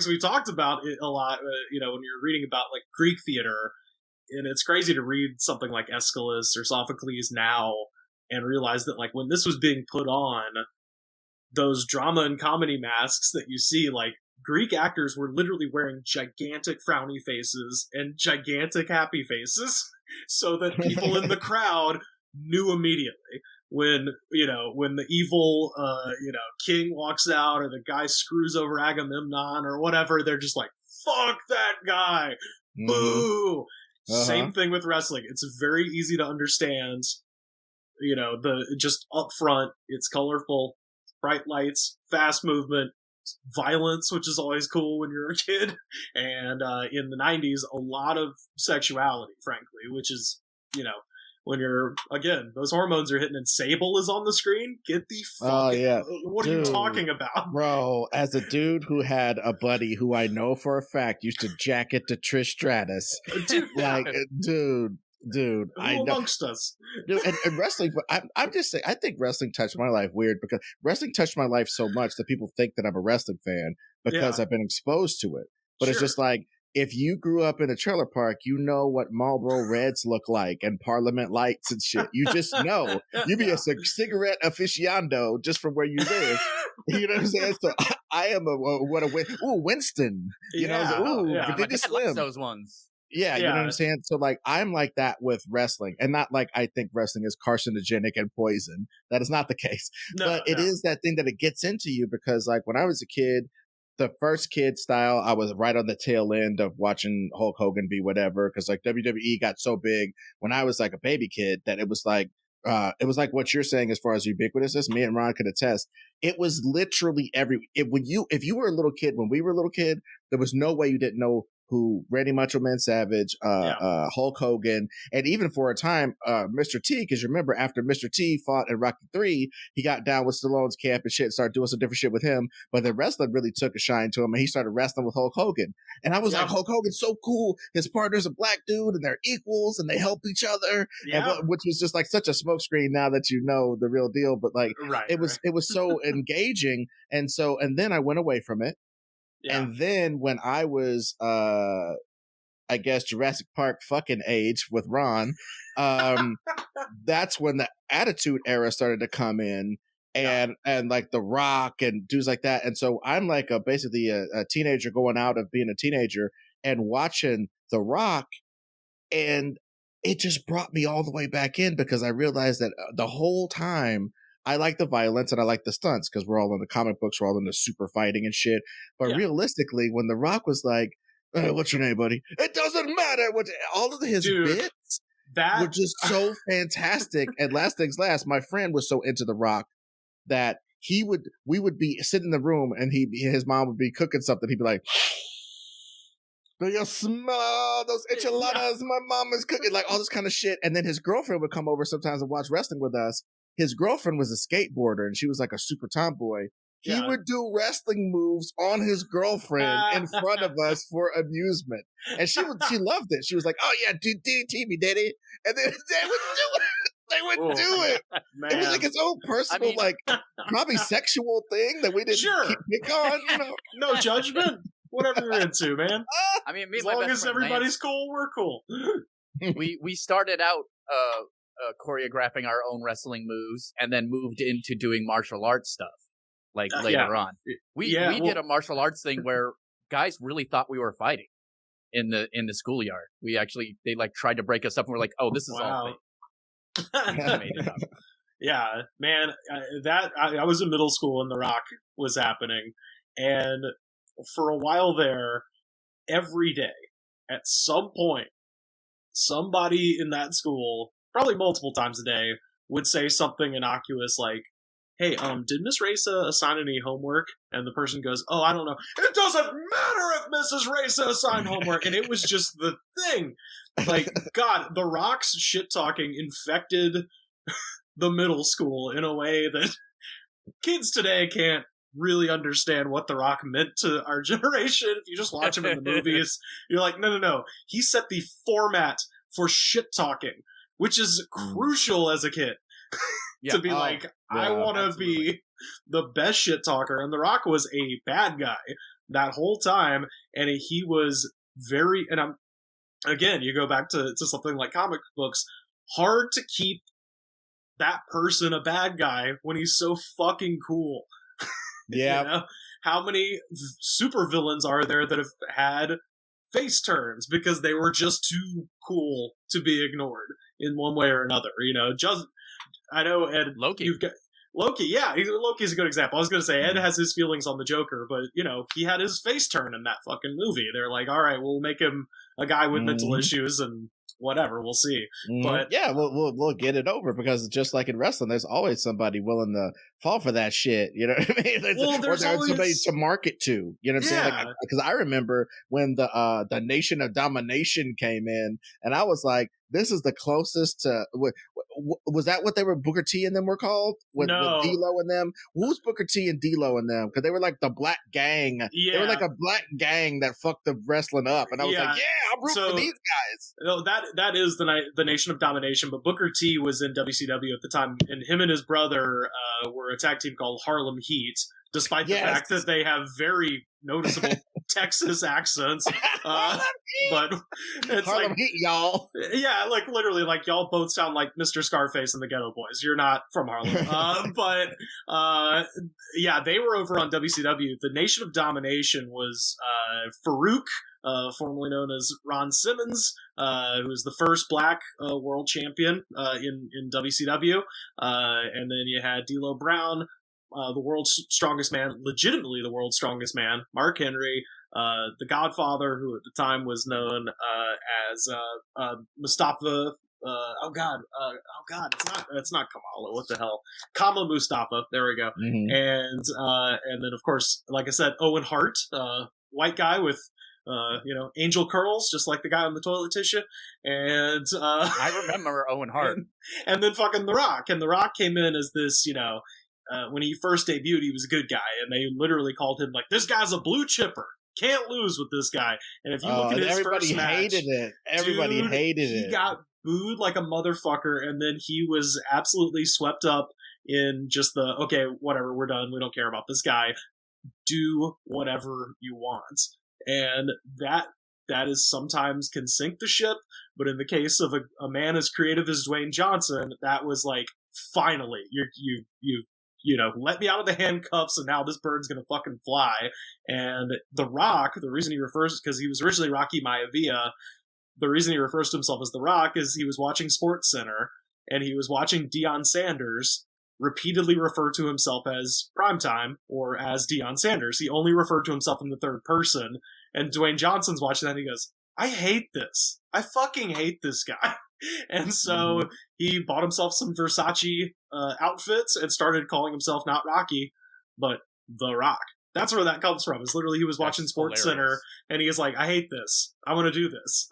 we talked about a lot, when you're reading about like Greek theater, and it's crazy to read something like Aeschylus or Sophocles now and realize that, like, when this was being put on, those drama and comedy masks that you see, like, Greek actors were literally wearing gigantic frowny faces and gigantic happy faces so that people in the crowd knew immediately when the evil king walks out, or the guy screws over Agamemnon or whatever. They're just like, fuck that guy. Boo. Same thing with wrestling. It's very easy to understand. Just up front, it's colorful, bright lights, fast movement, violence, which is always cool when you're a kid. And in the 90s, a lot of sexuality, frankly, which is, when you're, again, those hormones are hitting and Sable is on the screen, get the fuck out. What are you talking about? Bro, as a dude who had a buddy who I know for a fact used to jacket to Trish Stratus. Dude, Who I know. Amongst us? Dude, and wrestling, but I'm just saying, I think wrestling touched my life weird, because wrestling touched my life so much that people think that I'm a wrestling fan because I've been exposed to it. But it's just like, if you grew up in a trailer park, you know what Marlboro Reds look like and Parliament Lights and shit. You just know. You be a cigarette aficionado just from where you live. You know what I'm saying? So I am Winston. Virginia Slim. Those ones. Yeah, you know what I'm saying? So, like, I'm like that with wrestling. And not like I think wrestling is carcinogenic and poison. That is not the case. But it is that thing that it gets into you, because, like, when I was a kid, the first kid style, I was right on the tail end of watching Hulk Hogan be whatever, because, like, WWE got so big when I was, like, a baby kid that it was like what you're saying as far as ubiquitous. Me and Ron could attest. It was literally if you were a little kid, when we were a little kid, there was no way you didn't know who Randy Macho Man Savage, Hulk Hogan, and even for a time, Mr. T, because you remember after Mr. T fought in Rocky 3, he got down with Stallone's camp and shit and started doing some different shit with him, but the wrestling really took a shine to him, and he started wrestling with Hulk Hogan. And I was like, Hulk Hogan's so cool. His partner's a black dude, and they're equals, and they help each other, which was just like such a smokescreen now that you know the real deal, but like, it was so engaging, and then I went away from it. Yeah. And then when I was, I guess, Jurassic Park fucking age with Ron, that's when the Attitude Era started to come in, and like The Rock and dudes like that. And so I'm like basically a teenager going out of being a teenager and watching The Rock, and it just brought me all the way back in, because I realized that the whole time I like the violence and I like the stunts, because we're all in the comic books, we're all in the super fighting and shit. But realistically, when The Rock was like, what's your name, buddy? It doesn't matter. All of his bits were just so fantastic. And last things last, my friend was so into The Rock that we would be sitting in the room, and his mom would be cooking something. He'd be like, do you smell those enchiladas my mom is cooking? Like all this kind of shit. And then his girlfriend would come over sometimes and watch wrestling with us. His girlfriend was a skateboarder, and she was like a super tomboy. He would do wrestling moves on his girlfriend in front of us for amusement. And she loved it. She was like, oh yeah, DDT me, daddy. And then they would do it. They would do it. Man. It was like its own personal, probably sexual thing that we didn't keep pick on, you know. No judgment. Whatever you're into, man. I mean, as long as everybody's cool, we're cool. We started out choreographing our own wrestling moves, and then moved into doing martial arts stuff later on. We did a martial arts thing where guys really thought we were fighting. in the schoolyard. They like tried to break us up, and we're like, oh, this is all fake. We made it up. Yeah, man, I was in middle school and The Rock was happening, and for a while there, every day, at some point, somebody in that school, probably multiple times a day, would say something innocuous like, hey, did Miss Raisa assign any homework? And the person goes, oh, I don't know. It doesn't matter if Mrs. Raisa assigned homework. And it was just the thing. Like, God, The Rock's shit-talking infected the middle school in a way that kids today can't really understand what The Rock meant to our generation. If you just watch him in the movies, you're like, no. He set the format for shit-talking, which is crucial as a kid. To be I want to be the best shit talker. And The Rock was a bad guy that whole time. And he was again, you go back to something like comic books, hard to keep that person a bad guy when he's so fucking cool. Yeah. You know? How many super villains are there that have had face turns because they were just too cool to be ignored in one way or another? You know, I know, Ed, Loki. You've got Loki. Yeah, Loki's a good example. I was going to say Ed has his feelings on the Joker, but you know, he had his face turn in that fucking movie. They're like, all right, we'll make him a guy with mental issues and whatever. We'll see. But yeah, we'll get it over, because just like in wrestling, there's always somebody willing to fall for that shit. You know what I mean? There's always somebody to market to. You know what I'm saying? Because I remember when the Nation of Domination came in, and I was like, this is the closest to. Was that what they were? Booker T and them were called? With D-Lo and them? Who's Booker T and D-Lo and them? Because they were like the black gang. Yeah. They were like a black gang that fucked the wrestling up. And I was like, yeah, I'm rooting for these guys. No, that is the Nation of Domination. But Booker T was in WCW at the time. And him and his brother were a tag team called Harlem Heat. Despite the fact that they have very noticeable Texas accents. But it's Harlem Heat, y'all. Yeah, like literally, like y'all both sound like Mr. Scarface and the Ghetto Boys. You're not from Harlem. But yeah, they were over on WCW. The Nation of Domination was Farouk, formerly known as Ron Simmons, who was the first black world champion in WCW. And then you had D'Lo Brown, the world's strongest man, legitimately the world's strongest man, Mark Henry, the Godfather, who at the time was known as Mustafa. It's not Kamala. What the hell? Kama Mustafa. There we go. Mm-hmm. And then of course, like I said, Owen Hart, white guy with angel curls, just like the guy on the toilet tissue. And I remember Owen Hart. And then fucking The Rock. And The Rock came in as this, when he first debuted, he was a good guy, and they literally called him like, this guy's a blue chipper. Can't lose with this guy. And if you look at his first match, everybody hated it. He got booed like a motherfucker, and then he was absolutely swept up in just okay, whatever, we're done. We don't care about this guy. Do whatever you want. And that is sometimes can sink the ship, but in the case of a man as creative as Dwayne Johnson, that was like, finally, you've let me out of the handcuffs, and now this bird's gonna fucking fly. And The Rock, the reason he refers, because he was originally Rocky Maivia, the reason he refers to himself as The Rock is he was watching Sports Center, and he was watching Deion Sanders repeatedly refer to himself as Primetime or as Deion Sanders. He only referred to himself in the third person, and Dwayne Johnson's watching that, and he goes, I hate this. I fucking hate this guy. And so he bought himself some Versace outfits and started calling himself not Rocky, but The Rock. That's where that comes from. Is literally he was watching Sports Center, and he is like, I hate this. I want to do this.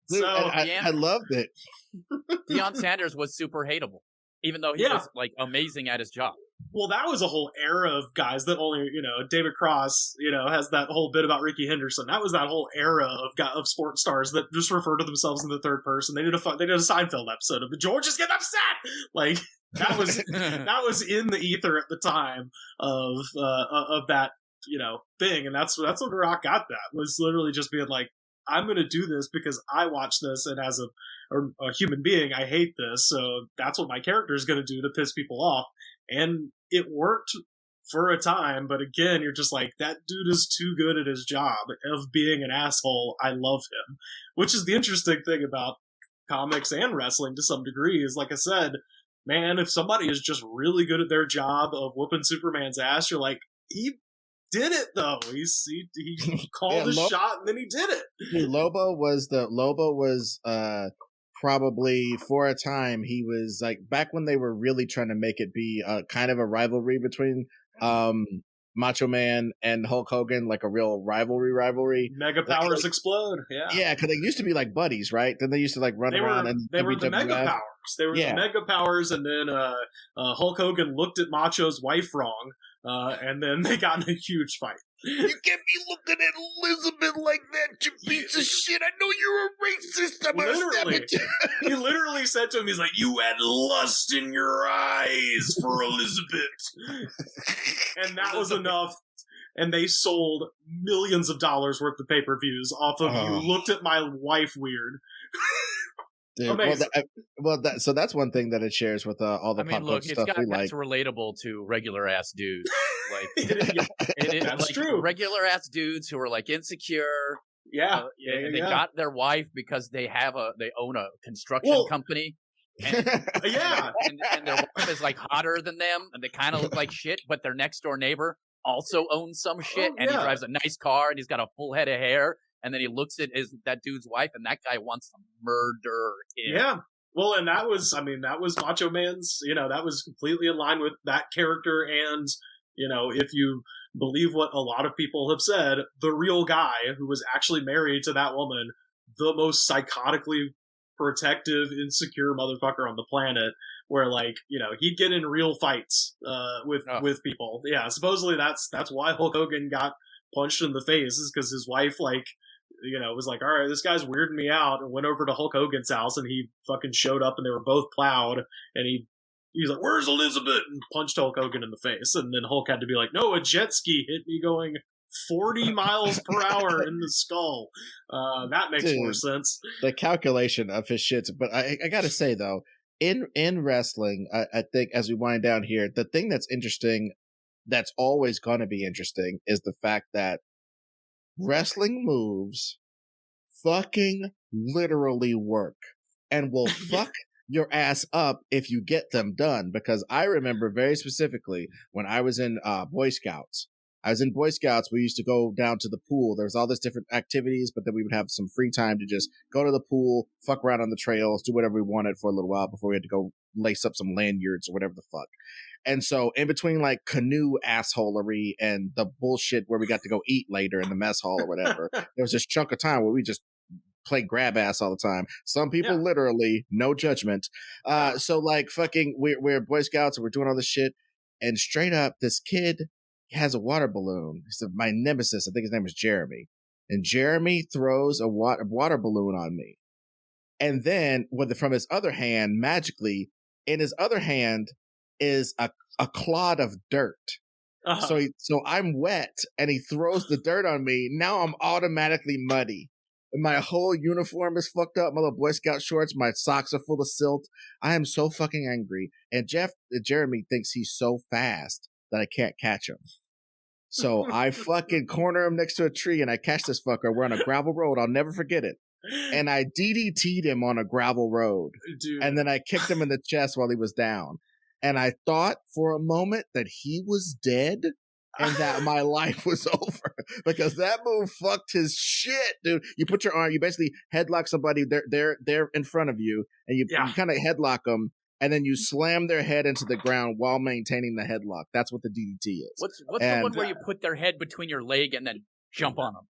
Dude, I loved it. Deion Sanders was super hateable, even though he was like amazing at his job. Well, that was a whole era of guys that only, David Cross, has that whole bit about Ricky Henderson. That was that whole era of sports stars that just refer to themselves in the third person. They did a Seinfeld episode of George is getting upset. Like that was in the ether at the time of that, thing. And that's what The Rock got. That was literally just being like, I'm going to do this because I watch this, and as a human being, I hate this. So that's what my character is going to do to piss people off. And it worked for a time, but again, you're just like, that dude is too good at his job of being an asshole. I love him. Which is the interesting thing about comics and wrestling to some degree, is like I said, man, if somebody is just really good at their job of whooping Superman's ass, you're like, he did it though. He called a shot and then he did it. Lobo was probably for a time, he was like, back when they were really trying to make it be kind of a rivalry between Macho Man and Hulk Hogan, like a real rivalry. Mega powers explode. Yeah, because they used to be like buddies, right? Then they used to like run around and they were the Mega Powers. They were the Mega Powers, and then Hulk Hogan looked at Macho's wife wrong, and then they got in a huge fight. You can't be looking at Elizabeth like that, you piece of shit. I know you're a racist. I'm gonna stab at you. He literally said to him, he's like, you had lust in your eyes for Elizabeth. And that was enough. And they sold millions of dollars worth of pay-per-views off of you looked at my wife weird. Dude, amazing. So that's one thing that it shares with all the pop culture stuff we like. It's relatable to regular ass dudes. Like it is like true. Regular ass dudes who are like insecure. They got their wife because they own a construction company. And, and their wife is like hotter than them, and they kind of look like shit. But their next door neighbor also owns some shit, and he drives a nice car, and he's got a full head of hair. And then he looks at that dude's wife, and that guy wants to murder him. Yeah. Well, and that was Macho Man's, that was completely in line with that character. And, if you believe what a lot of people have said, the real guy who was actually married to that woman, the most psychotically protective, insecure motherfucker on the planet, where he'd get in real fights with people. Yeah, supposedly that's why Hulk Hogan got punched in the face, is because his wife was like, all right, this guy's weirding me out, and went over to Hulk Hogan's house, and he fucking showed up, and they were both plowed, and he's like, where's Elizabeth? And punched Hulk Hogan in the face, and then Hulk had to be like, no, a jet ski hit me going 40 miles per hour in the skull. That makes more sense. The calculation of his shits. But I gotta say, though, in wrestling, I think as we wind down here, the thing that's interesting, that's always going to be interesting, is the fact that wrestling moves fucking literally work and will fuck your ass up if you get them done. Because I remember very specifically when I was in Boy Scouts. We used to go down to the pool. There was all these different activities, but then we would have some free time to just go to the pool, fuck around on the trails, do whatever we wanted for a little while before we had to go lace up some lanyards or whatever the fuck. And so in between canoe assholery and the bullshit where we got to go eat later in the mess hall or whatever, there was this chunk of time where we just play grab ass all the time. Some people literally, no judgment. So fucking we're Boy Scouts and we're doing all this shit, and straight up this kid has a water balloon. He's my nemesis. I think his name was Jeremy. And Jeremy throws a water balloon on me. And then from his other hand, magically, in his other hand is a clod of dirt. So I'm wet, and he throws the dirt on me. Now I'm automatically muddy. And my whole uniform is fucked up. My little Boy Scout shorts, my socks are full of silt. I am so fucking angry. And Jeremy thinks he's so fast that I can't catch him. So I fucking corner him next to a tree, and I catch this fucker. We're on a gravel road. I'll never forget it. And I DDT'd him on a gravel road. Dude. And then I kicked him in the chest while he was down. And I thought for a moment that he was dead and that my life was over, because that move fucked his shit, dude. You put your arm, you basically headlock somebody. They're in front of you, and you kind of headlock them, and then you slam their head into the ground while maintaining the headlock. That's what the DDT is. What's the one where you put their head between your leg and then jump on them?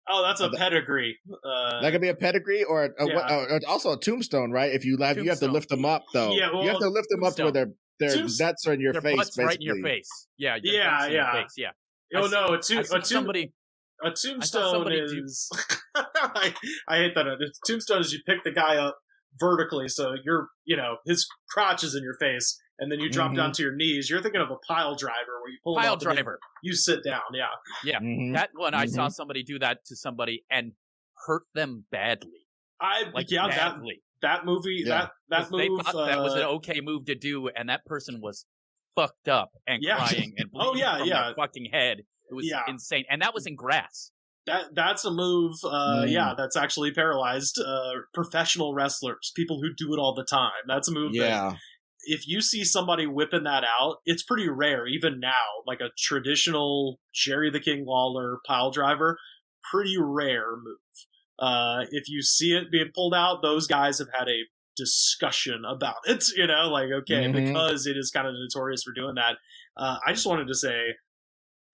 Oh, that's a pedigree. That could be a pedigree or also a tombstone, right? If you have to lift them up, though. Yeah, well, you have to lift them up to where their nuts are in your face, basically. Right in your face. Yeah. Oh no, a tombstone is. I hate that. A tombstone is you pick the guy up vertically, so his crotch is in your face, and then you drop down to your knees. You're thinking of a pile driver where you pull him up driver. You sit down. Yeah. That one I saw somebody do that to somebody and hurt them badly. Badly. That movie. That move. They thought that was an okay move to do, and that person was fucked up and Yeah. crying and bleeding from their fucking head. It was insane. And that was in grass. That's a move, that's actually paralyzed professional wrestlers, people who do it all the time. That's a move that if you see somebody whipping that out, it's pretty rare, even now, like a traditional Jerry the King Lawler pile driver, pretty rare move. If you see it being pulled out, those guys have had a discussion about it, because it is kind of notorious for doing that. I just wanted to say,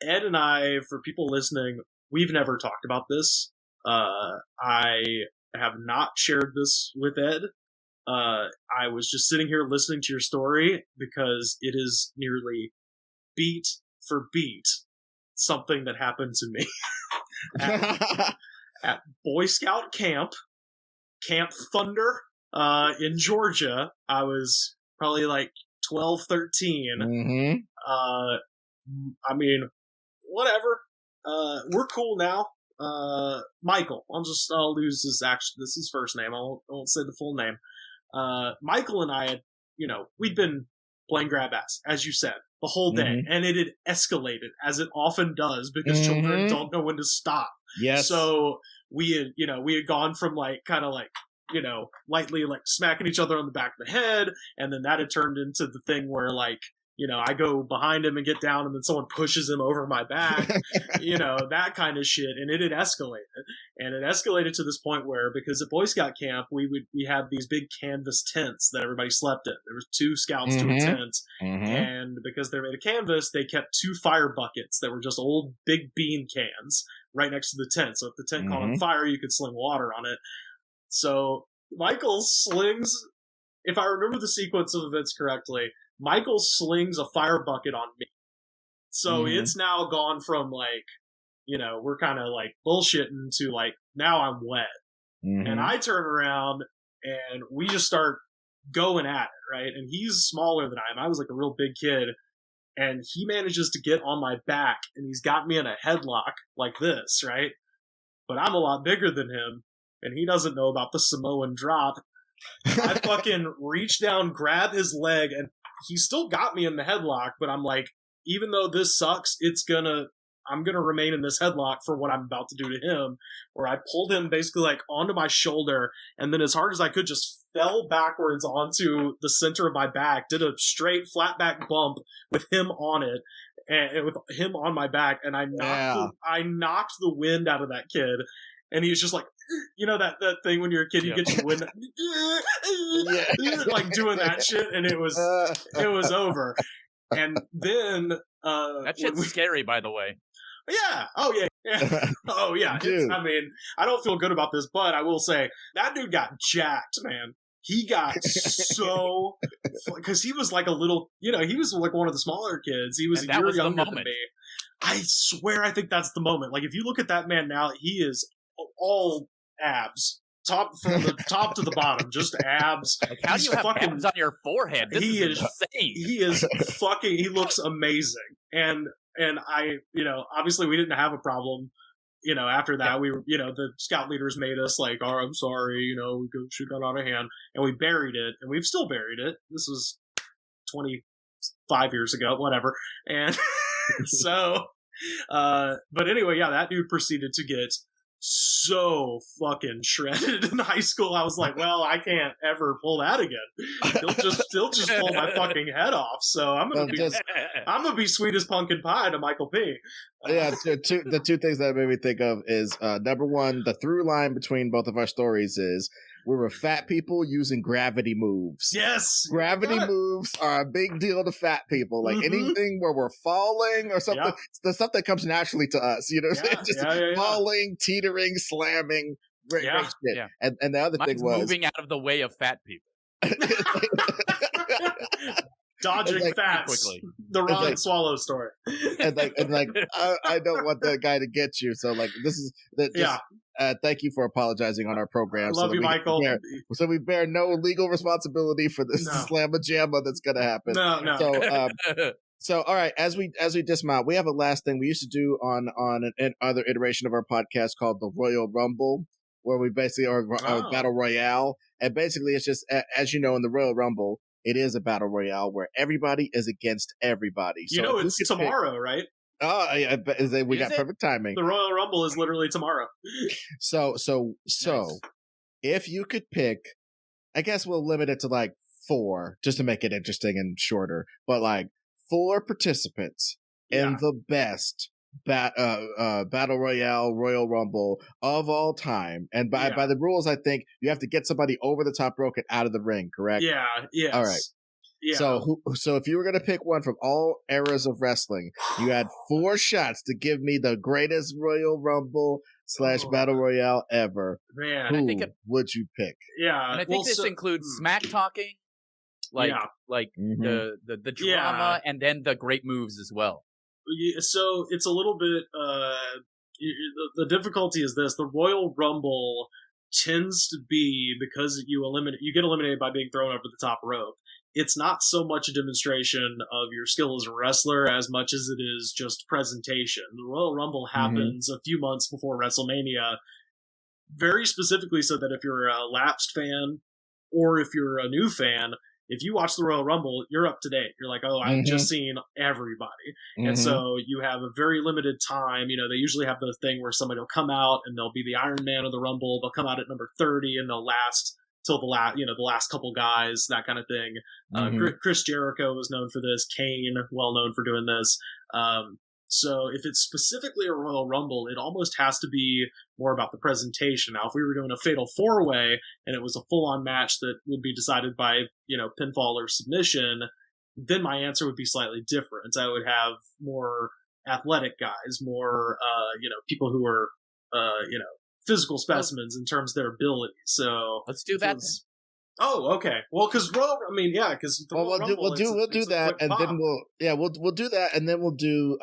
Ed and I, for people listening, we've never talked about this. I have not shared this with Ed. I was just sitting here listening to your story because it is nearly beat for beat something that happened to me at Boy Scout Camp Thunder, in Georgia. I was probably like 12, 13. I mean, whatever. We're cool now. Michael. I'll lose his this is his first name. I won't say the full name. Michael and I had, we'd been playing grab ass, as you said, the whole day, and it had escalated, as it often does, because children don't know when to stop. Yes. So we had gone from lightly smacking each other on the back of the head, and then that had turned into the thing where I go behind him and get down, and then someone pushes him over my back, that kind of shit. And it had escalated. And it escalated to this point where, because at Boy Scout camp, we had these big canvas tents that everybody slept in. There was 2 scouts to a tent. And because they're made of canvas, they kept 2 fire buckets that were just old big bean cans right next to the tent. So if the tent caught on fire, you could sling water on it. So Michael slings, if I remember the sequence of events correctly, Michael slings a fire bucket on me. So it's now gone from we're kind of bullshitting to now I'm wet. And I turn around and we just start going at it, right? And he's smaller than I am. I was a real big kid. And he manages to get on my back and he's got me in a headlock like this, right? But I'm a lot bigger than him and he doesn't know about the Samoan drop. I fucking reach down, grab his leg, and he still got me in the headlock, but I'm even though this sucks, I'm gonna remain in this headlock for what I'm about to do to him, where I pulled him basically onto my shoulder, and then as hard as I could just fell backwards onto the center of my back, did a straight flat back bump with him on it, and with him on my back, and I knocked the wind out of that kid, and he was just that thing when you're a kid, you get your wind, doing that shit, and it was over. And then that shit's scary, by the way. Yeah. Oh yeah. Oh yeah. I don't feel good about this, but I will say that dude got jacked, man. He got so because he was a little, he was one of the smaller kids. He was a year younger than me. I swear, I think that's the moment. If you look at that man now, he is all abs, from the top to the bottom, just abs. How do you have abs on your forehead? This is insane. He is fucking. He looks amazing, and I, obviously we didn't have a problem. After that, we were, the scout leaders made us oh, I'm sorry, she got out of hand, and we buried it, and we've still buried it. This was 25 years ago, whatever, and so, but anyway, that dude proceeded to get so fucking shredded in high school. I was well, I can't ever pull that again. He'll just pull my fucking head off. So I'm gonna be sweet as pumpkin pie to Michael P. The two things that made me think of is number one, the through line between both of our stories is we were fat people using gravity moves. Yes, gravity moves are a big deal to fat people. Anything where we're falling or something, the stuff that comes naturally to us. Falling, teetering, slamming, great shit. Yeah. And the other thing was moving out of the way of fat people. Dodging fats. Quickly. The Ron Swallow story. And I don't want that guy to get you. So this is thank you for apologizing on our program. I love you, Michael. So we bear no legal responsibility for this slamma-jamma that's going to happen. No. So all right, as we dismount, we have a last thing we used to do on an other iteration of our podcast called the Royal Rumble, where we basically are Battle Royale, and basically it's just as you know in the Royal Rumble. it is a battle royale where everybody is against everybody. You know, it's tomorrow, right? Oh, yeah, we got perfect timing. The Royal Rumble is literally tomorrow. So Nice. if you could pick, I guess we'll limit it to like 4 just to make it interesting and shorter, but like 4 participants in the best battle royale Royal Rumble of all time, and by the rules, I think you have to get somebody over the top rope and out of the ring, correct? Yeah. Yes. All right. Yeah. So if you were gonna pick one from all eras of wrestling, you had 4 shots to give me the greatest Royal Rumble / battle royale ever. Man, Who I think would you pick? Yeah, and I think this includes smack talking, like the drama, and then the great moves as well. So it's a little bit. The difficulty is this: the Royal Rumble tends to be, because you get eliminated by being thrown over the top rope. It's not so much a demonstration of your skill as a wrestler as much as it is just presentation. The Royal Rumble happens a few months before WrestleMania, very specifically so that if you're a lapsed fan or if you're a new fan, if you watch the Royal Rumble, you're up to date. You're like, oh, I've just seen everybody. And so you have a very limited time. You know, they usually have the thing where somebody will come out and they'll be the Iron Man of the Rumble. They'll come out at number 30 and they'll last till the last couple guys, that kind of thing. Chris Jericho was known for this. Kane, well known for doing this. So if it's specifically a Royal Rumble, it almost has to be more about the presentation. Now, if we were doing a Fatal 4-Way and it was a full-on match that would be decided by, pinfall or submission, then my answer would be slightly different. I would have more athletic guys, more, people who are, physical specimens in terms of their ability. So let's do that. Oh, okay. Well, because we'll do that, and then we'll do that, and then we'll do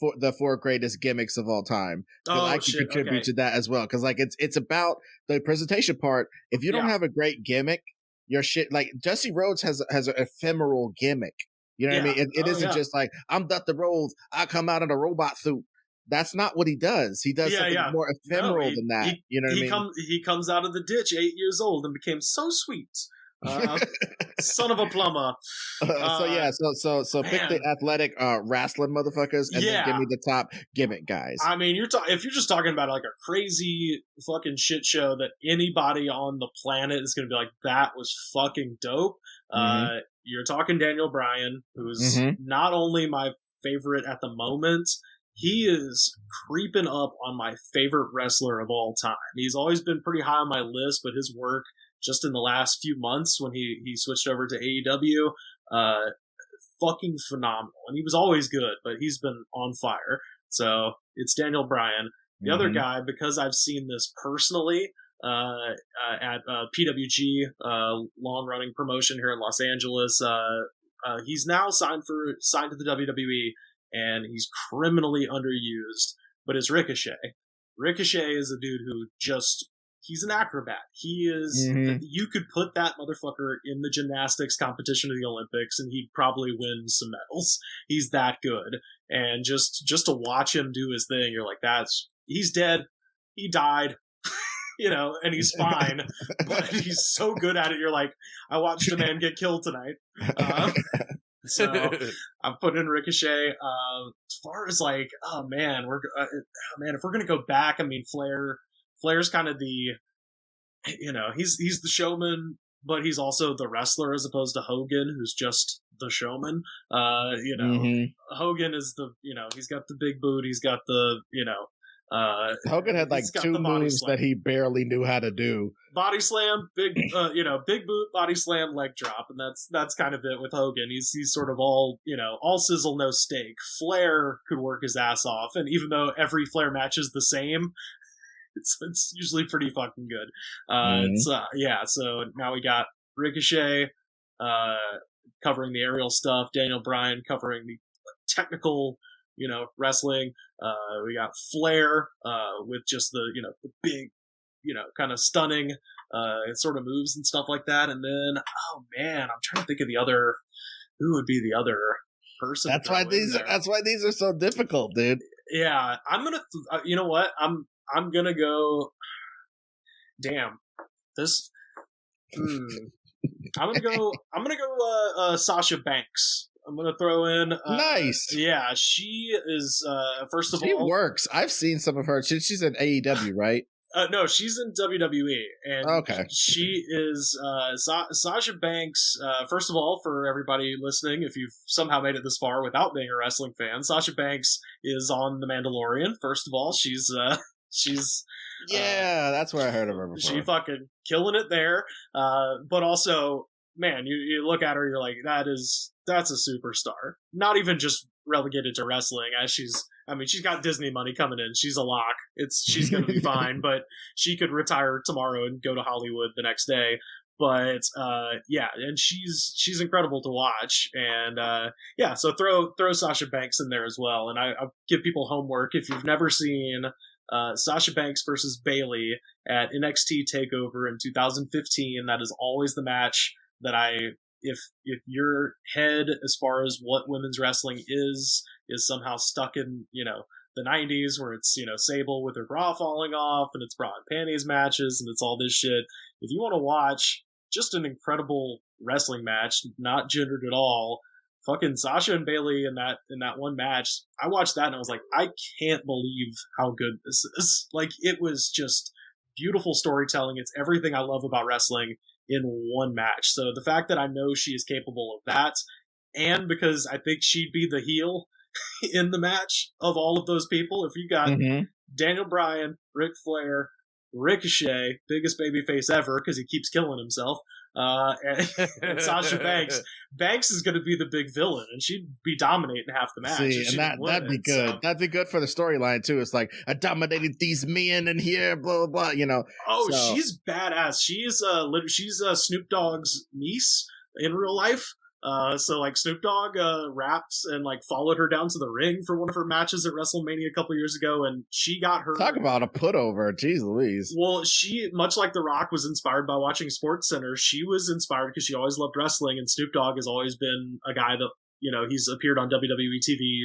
for the 4 greatest gimmicks of all time. I can contribute to that as well, because like it's about the presentation part. If you don't have a great gimmick, your shit, like Dusty Rhodes has an ephemeral gimmick. You know what I mean? It isn't just like, I'm Dusty Rhodes, I come out in a robot suit. That's not what he does. He does something more ephemeral than that. You know what I mean? He comes out of the ditch 8 years old and became so sweet. Son of a plumber. So pick the athletic wrestling motherfuckers and then give me the top gimmick guys. I mean, if you're just talking about like a crazy fucking shit show that anybody on the planet is going to be like, that was fucking dope. You're talking Daniel Bryan, who's not only my favorite at the moment, he is creeping up on my favorite wrestler of all time. He's always been pretty high on my list, but his work just in the last few months when he switched over to AEW, fucking phenomenal. And he was always good, but he's been on fire. So it's Daniel Bryan. The other guy, because I've seen this personally at PWG, long-running promotion here in Los Angeles, he's now signed to the WWE, and he's criminally underused, but it's Ricochet. Ricochet is a dude who he's an acrobat. He is, you could put that motherfucker in the gymnastics competition of the Olympics and he'd probably win some medals. He's that good. And just to watch him do his thing, you're like, he's dead. He died, and he's fine, but he's so good at it. You're like, I watched a man get killed tonight. So I'm putting in Ricochet. As far as like, if we're gonna go back, I mean, Flair's kind of the, he's the showman, but he's also the wrestler as opposed to Hogan, who's just the showman. Hogan is the, he's got the big boot, he's got the, Hogan had like 2 moves that he barely knew how to do. Body slam, big boot, body slam, leg drop, and that's kind of it with Hogan. He's sort of all sizzle, no steak. Flair could work his ass off, and even though every Flair match is the same, it's usually pretty fucking good. So now we got Ricochet covering the aerial stuff, Daniel Bryan covering the technical, wrestling. We got Flair with just the big, kind of stunning sort of moves and stuff like that. And then, oh man, I'm trying to think of who would be the other person. That's why these are so difficult, dude. Yeah, I'm gonna. You know what? I'm gonna go. Damn, this. I'm gonna go Sasha Banks. I'm gonna throw in. Nice. Yeah, she is. First of She all, works. I've seen some of her. She's in AEW, right? no, she's in WWE, and Okay. she is Sasha Banks. First of all, for everybody listening, if you've somehow made it this far without being a wrestling fan, Sasha Banks is on The Mandalorian. First of all, she's Yeah, that's where I heard of her before. She fucking killing it there. But also, man, you look at her, you're like, that's a superstar. Not even just relegated to wrestling, as she's got Disney money coming in. She's a lock. She's gonna be fine, but she could retire tomorrow and go to Hollywood the next day. But yeah, and she's incredible to watch, and yeah, so throw Sasha Banks in there as well. And I'll give people homework if you've never seen Sasha Banks versus Bayley at NXT TakeOver in 2015. That is always the match that if your head as far as what women's wrestling is somehow stuck in, the 90s where it's, Sable with her bra falling off and it's bra and panties matches and it's all this shit. If you want to watch just an incredible wrestling match, not gendered at all, fucking Sasha and Bayley in that one match, I watched that and I was like, I can't believe how good this is. Like, it was just beautiful storytelling. It's everything I love about wrestling in one match. So the fact that I know she is capable of that, and because I think she'd be the heel in the match of all of those people, if you got Daniel Bryan, Ric Flair, Ricochet, biggest babyface ever because he keeps killing himself, and Sasha Banks. Banks is going to be the big villain, and she'd be dominating half the match. See, and that'd be good. So. That'd be good for the storyline too. It's like, I dominated these men in here, blah blah blah. Oh, so. She's badass. She's Snoop Dogg's niece in real life. So like Snoop Dogg raps and like followed her down to the ring for one of her matches at WrestleMania a couple years ago, and she got her. Talk about a put over, jeez Louise. Well, she, much like The Rock was inspired by watching SportsCenter, she was inspired because she always loved wrestling, and Snoop Dogg has always been a guy that, he's appeared on WWE TV,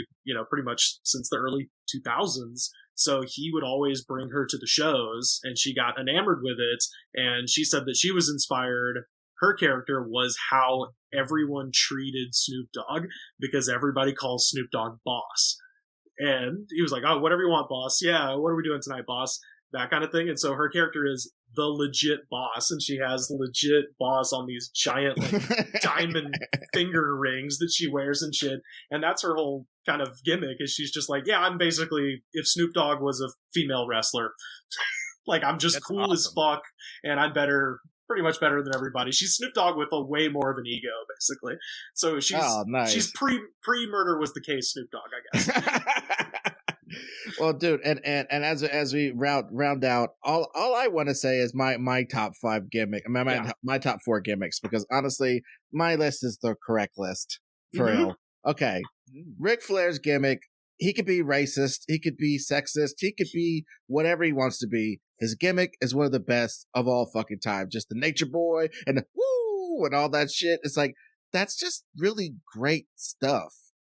pretty much since the early 2000s. So he would always bring her to the shows, and she got enamored with it, and she said that she was inspired. Her character was how everyone treated Snoop Dogg, because everybody calls Snoop Dogg boss. And he was like, oh, whatever you want, boss. Yeah, what are we doing tonight, boss? That kind of thing. And so her character is the legit boss, and she has legit boss on these giant diamond finger rings that she wears and shit. And that's her whole kind of gimmick, is she's just like, yeah, I'm basically, if Snoop Dogg was a female wrestler, like, I'm just cool awesome. As fuck, and I'm pretty much better than everybody. She's Snoop Dogg with a way more of an ego, basically. So she's pre-murder was the case Snoop Dogg, I guess. Well, dude, and as we round out, all I want to say is my top 5 gimmick. My top 4 gimmicks, because honestly, my list is the correct list for real. Okay, Ric Flair's gimmick. He could be racist. He could be sexist. He could be whatever he wants to be. His gimmick is one of the best of all fucking time. Just the nature boy and the woo and all that shit. It's like, that's just really great stuff.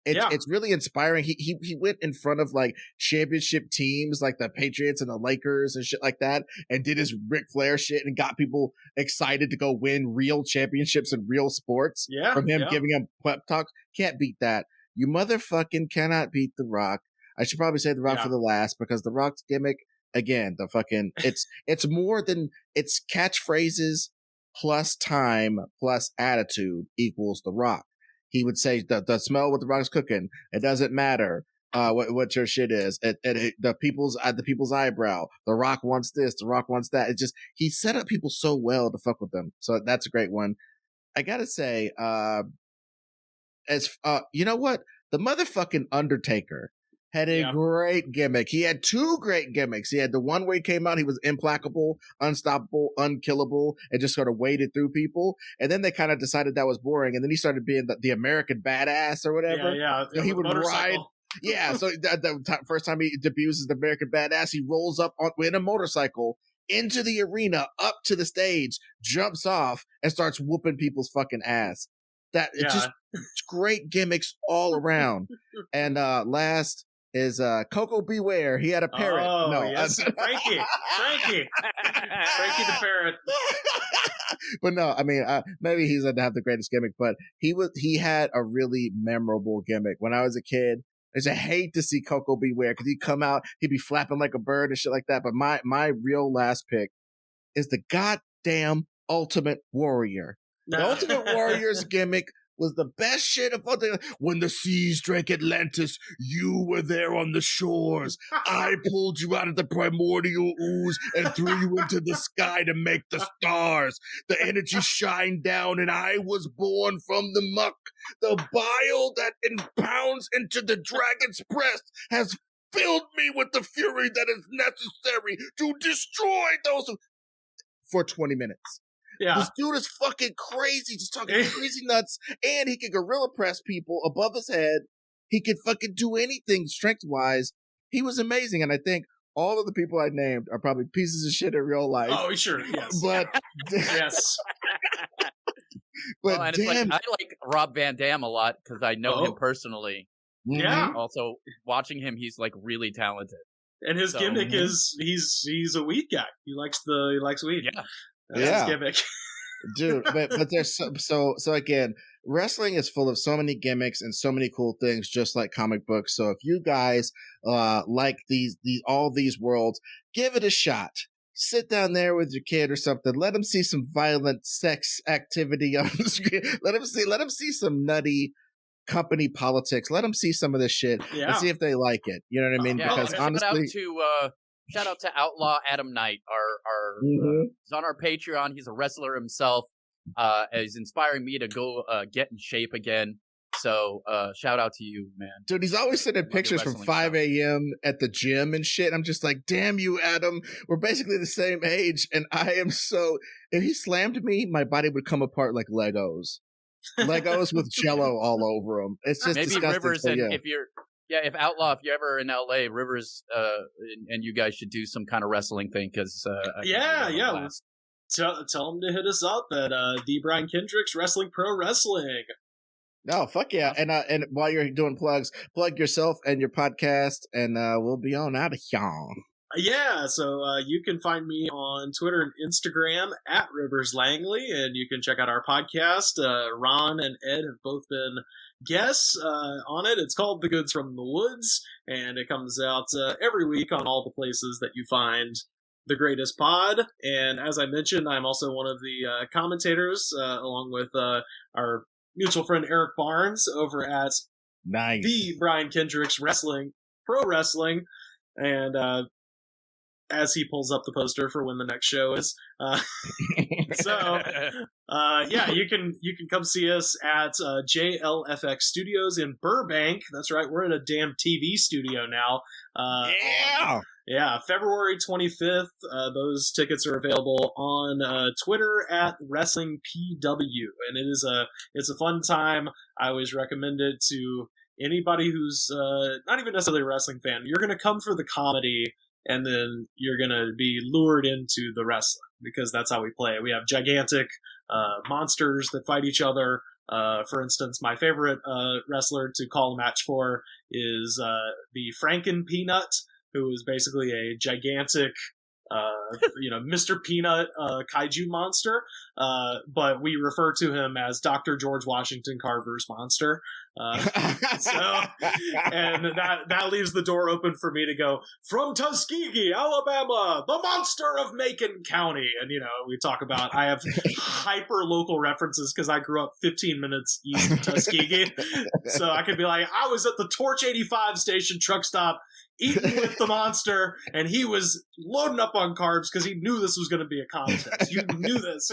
It's really inspiring. He went in front of like championship teams like the Patriots and the Lakers and shit like that, and did his Ric Flair shit and got people excited to go win real championships in real sports. Yeah, from him giving them pep talks. Can't beat that. You motherfucking cannot beat The Rock. I should probably say The Rock for the last, because The Rock's gimmick, again, it's more than, it's catchphrases plus time plus attitude equals The Rock. He would say the smell what The Rock's cooking. It doesn't matter what your shit is. The people's eyebrow. The Rock wants this. The Rock wants that. It's just, he set up people so well to fuck with them. So that's a great one. I gotta say, you know what? The motherfucking Undertaker had a great gimmick. He had 2 great gimmicks. He had the one where he came out, he was implacable, unstoppable, unkillable, and just sort of waded through people. And then they kind of decided that was boring. And then he started being the American badass or whatever. Yeah. So he would ride. Yeah. So the first time he debuts as the American badass, he rolls up in a motorcycle into the arena, up to the stage, jumps off, and starts whooping people's fucking ass. It's just great gimmicks all around. And last, is Coco Beware. He had a parrot. Oh, No, yes. Frankie the parrot. But no, I mean, maybe he doesn't have the greatest gimmick, but he had a really memorable gimmick. When I was a kid, I just hate to see Coco Beware because he'd come out, he'd be flapping like a bird and shit like that. But my real last pick is the goddamn Ultimate Warrior. The Ultimate Warrior's gimmick was the best shit of all the. When the seas drank Atlantis, you were there on the shores. I pulled you out of the primordial ooze and threw you into the sky to make the stars. The energy shined down and I was born from the muck. The bile that impounds into the dragon's breast has filled me with the fury that is necessary to destroy those for 20 minutes. Yeah. This dude is fucking crazy, just talking crazy nuts, and he can gorilla press people above his head. He could fucking do anything strength-wise. He was amazing, and I think all of the people I named are probably pieces of shit in real life. Oh, sure, yes. But yes. but and damn, I like Rob Van Dam a lot because I know him personally. Yeah. Also, watching him, he's like really talented. And his gimmick is he's a weed guy. He likes weed. Yeah. That's his gimmick. Dude, but there's so again, wrestling is full of so many gimmicks and so many cool things, just like comic books. So if you guys like all these worlds, give it a shot. Sit down there with your kid or something. Let them see some violent sex activity on the screen. Let them see some nutty company politics. Let them see some of this shit and see if they like it. You know what I mean? Because honestly, shout out to Outlaw Adam Knight, he's on our Patreon. He's a wrestler himself. He's inspiring me to go get in shape again. So shout out to you, man. Dude, he's always sending pictures from 5 a.m. at the gym and shit. I'm just like, damn you, Adam. We're basically the same age. And I am so... If he slammed me, my body would come apart like Legos. Legos with Jello all over them. It's just maybe disgusting. Rivers, and if you're... Yeah, if you're ever in LA, Rivers, and you guys should do some kind of wrestling thing because Tell them to hit us up at the Brian Kendricks Wrestling Pro Wrestling. No, fuck yeah! And while you're doing plugs, plug yourself and your podcast, and we'll be on out of here. Yeah, so you can find me on Twitter and Instagram at Rivers Langley, and you can check out our podcast. Ron and Ed have both been guests on it. It's called The Goods from the Woods, and it comes out every week on all the places that you find The Greatest Pod. And as I mentioned, I'm also one of the commentators, along with our mutual friend Eric Barnes over at the Brian Kendricks Wrestling Pro Wrestling, and as he pulls up the poster for when the next show is. You can come see us at JLFX Studios in Burbank. That's right, we're in a damn TV studio now. February 25th. Those tickets are available on Twitter at WrestlingPW, and it's a fun time. I always recommend it to anybody who's not even necessarily a wrestling fan. You're going to come for the comedy, and then you're going to be lured into the wrestling, because that's how we play. We have gigantic monsters that fight each other. For instance, my favorite wrestler to call a match for is the Franken Peanut, who is basically a gigantic, Mr. Peanut kaiju monster. But we refer to him as Dr. George Washington Carver's monster. And that leaves the door open for me to go, from Tuskegee, Alabama, the monster of Macon County. And, we talk about, I have hyper local references because I grew up 15 minutes east of Tuskegee. So I could be like, I was at the Torch 85 station truck stop eating with the monster, and he was loading up on carbs because he knew this was going to be a contest. You knew this,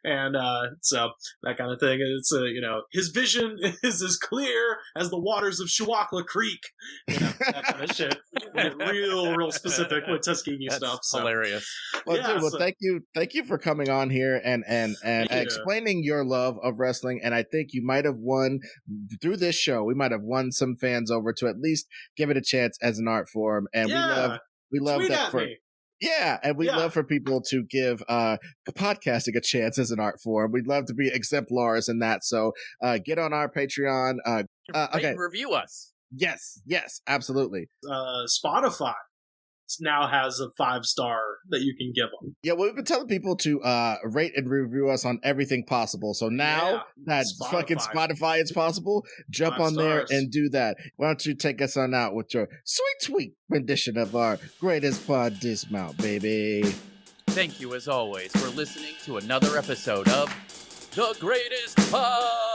and so that kind of thing. It's his vision is as clear as the waters of Shawakla Creek, that kind of shit. Real specific with Tuskegee stuff. So. Hilarious. Well, thank you for coming on here and explaining your love of wrestling. And I think you might have won through this show. We might have won some fans over to at least give it a chance as an art form, and we love that for love for people to give podcasting a chance as an art form. We'd love to be exemplars in that. So get on our Patreon. Review us. Yes, absolutely. Spotify now has a 5-star that you can give them. Yeah, well, we've been telling people to rate and review us on everything possible. So now that fucking Spotify is possible, jump 5 on there stars. and do that. Why don't you take us on out with your sweet rendition of our greatest pod dismount, baby. Thank you, as always, for listening to another episode of The Greatest Pod.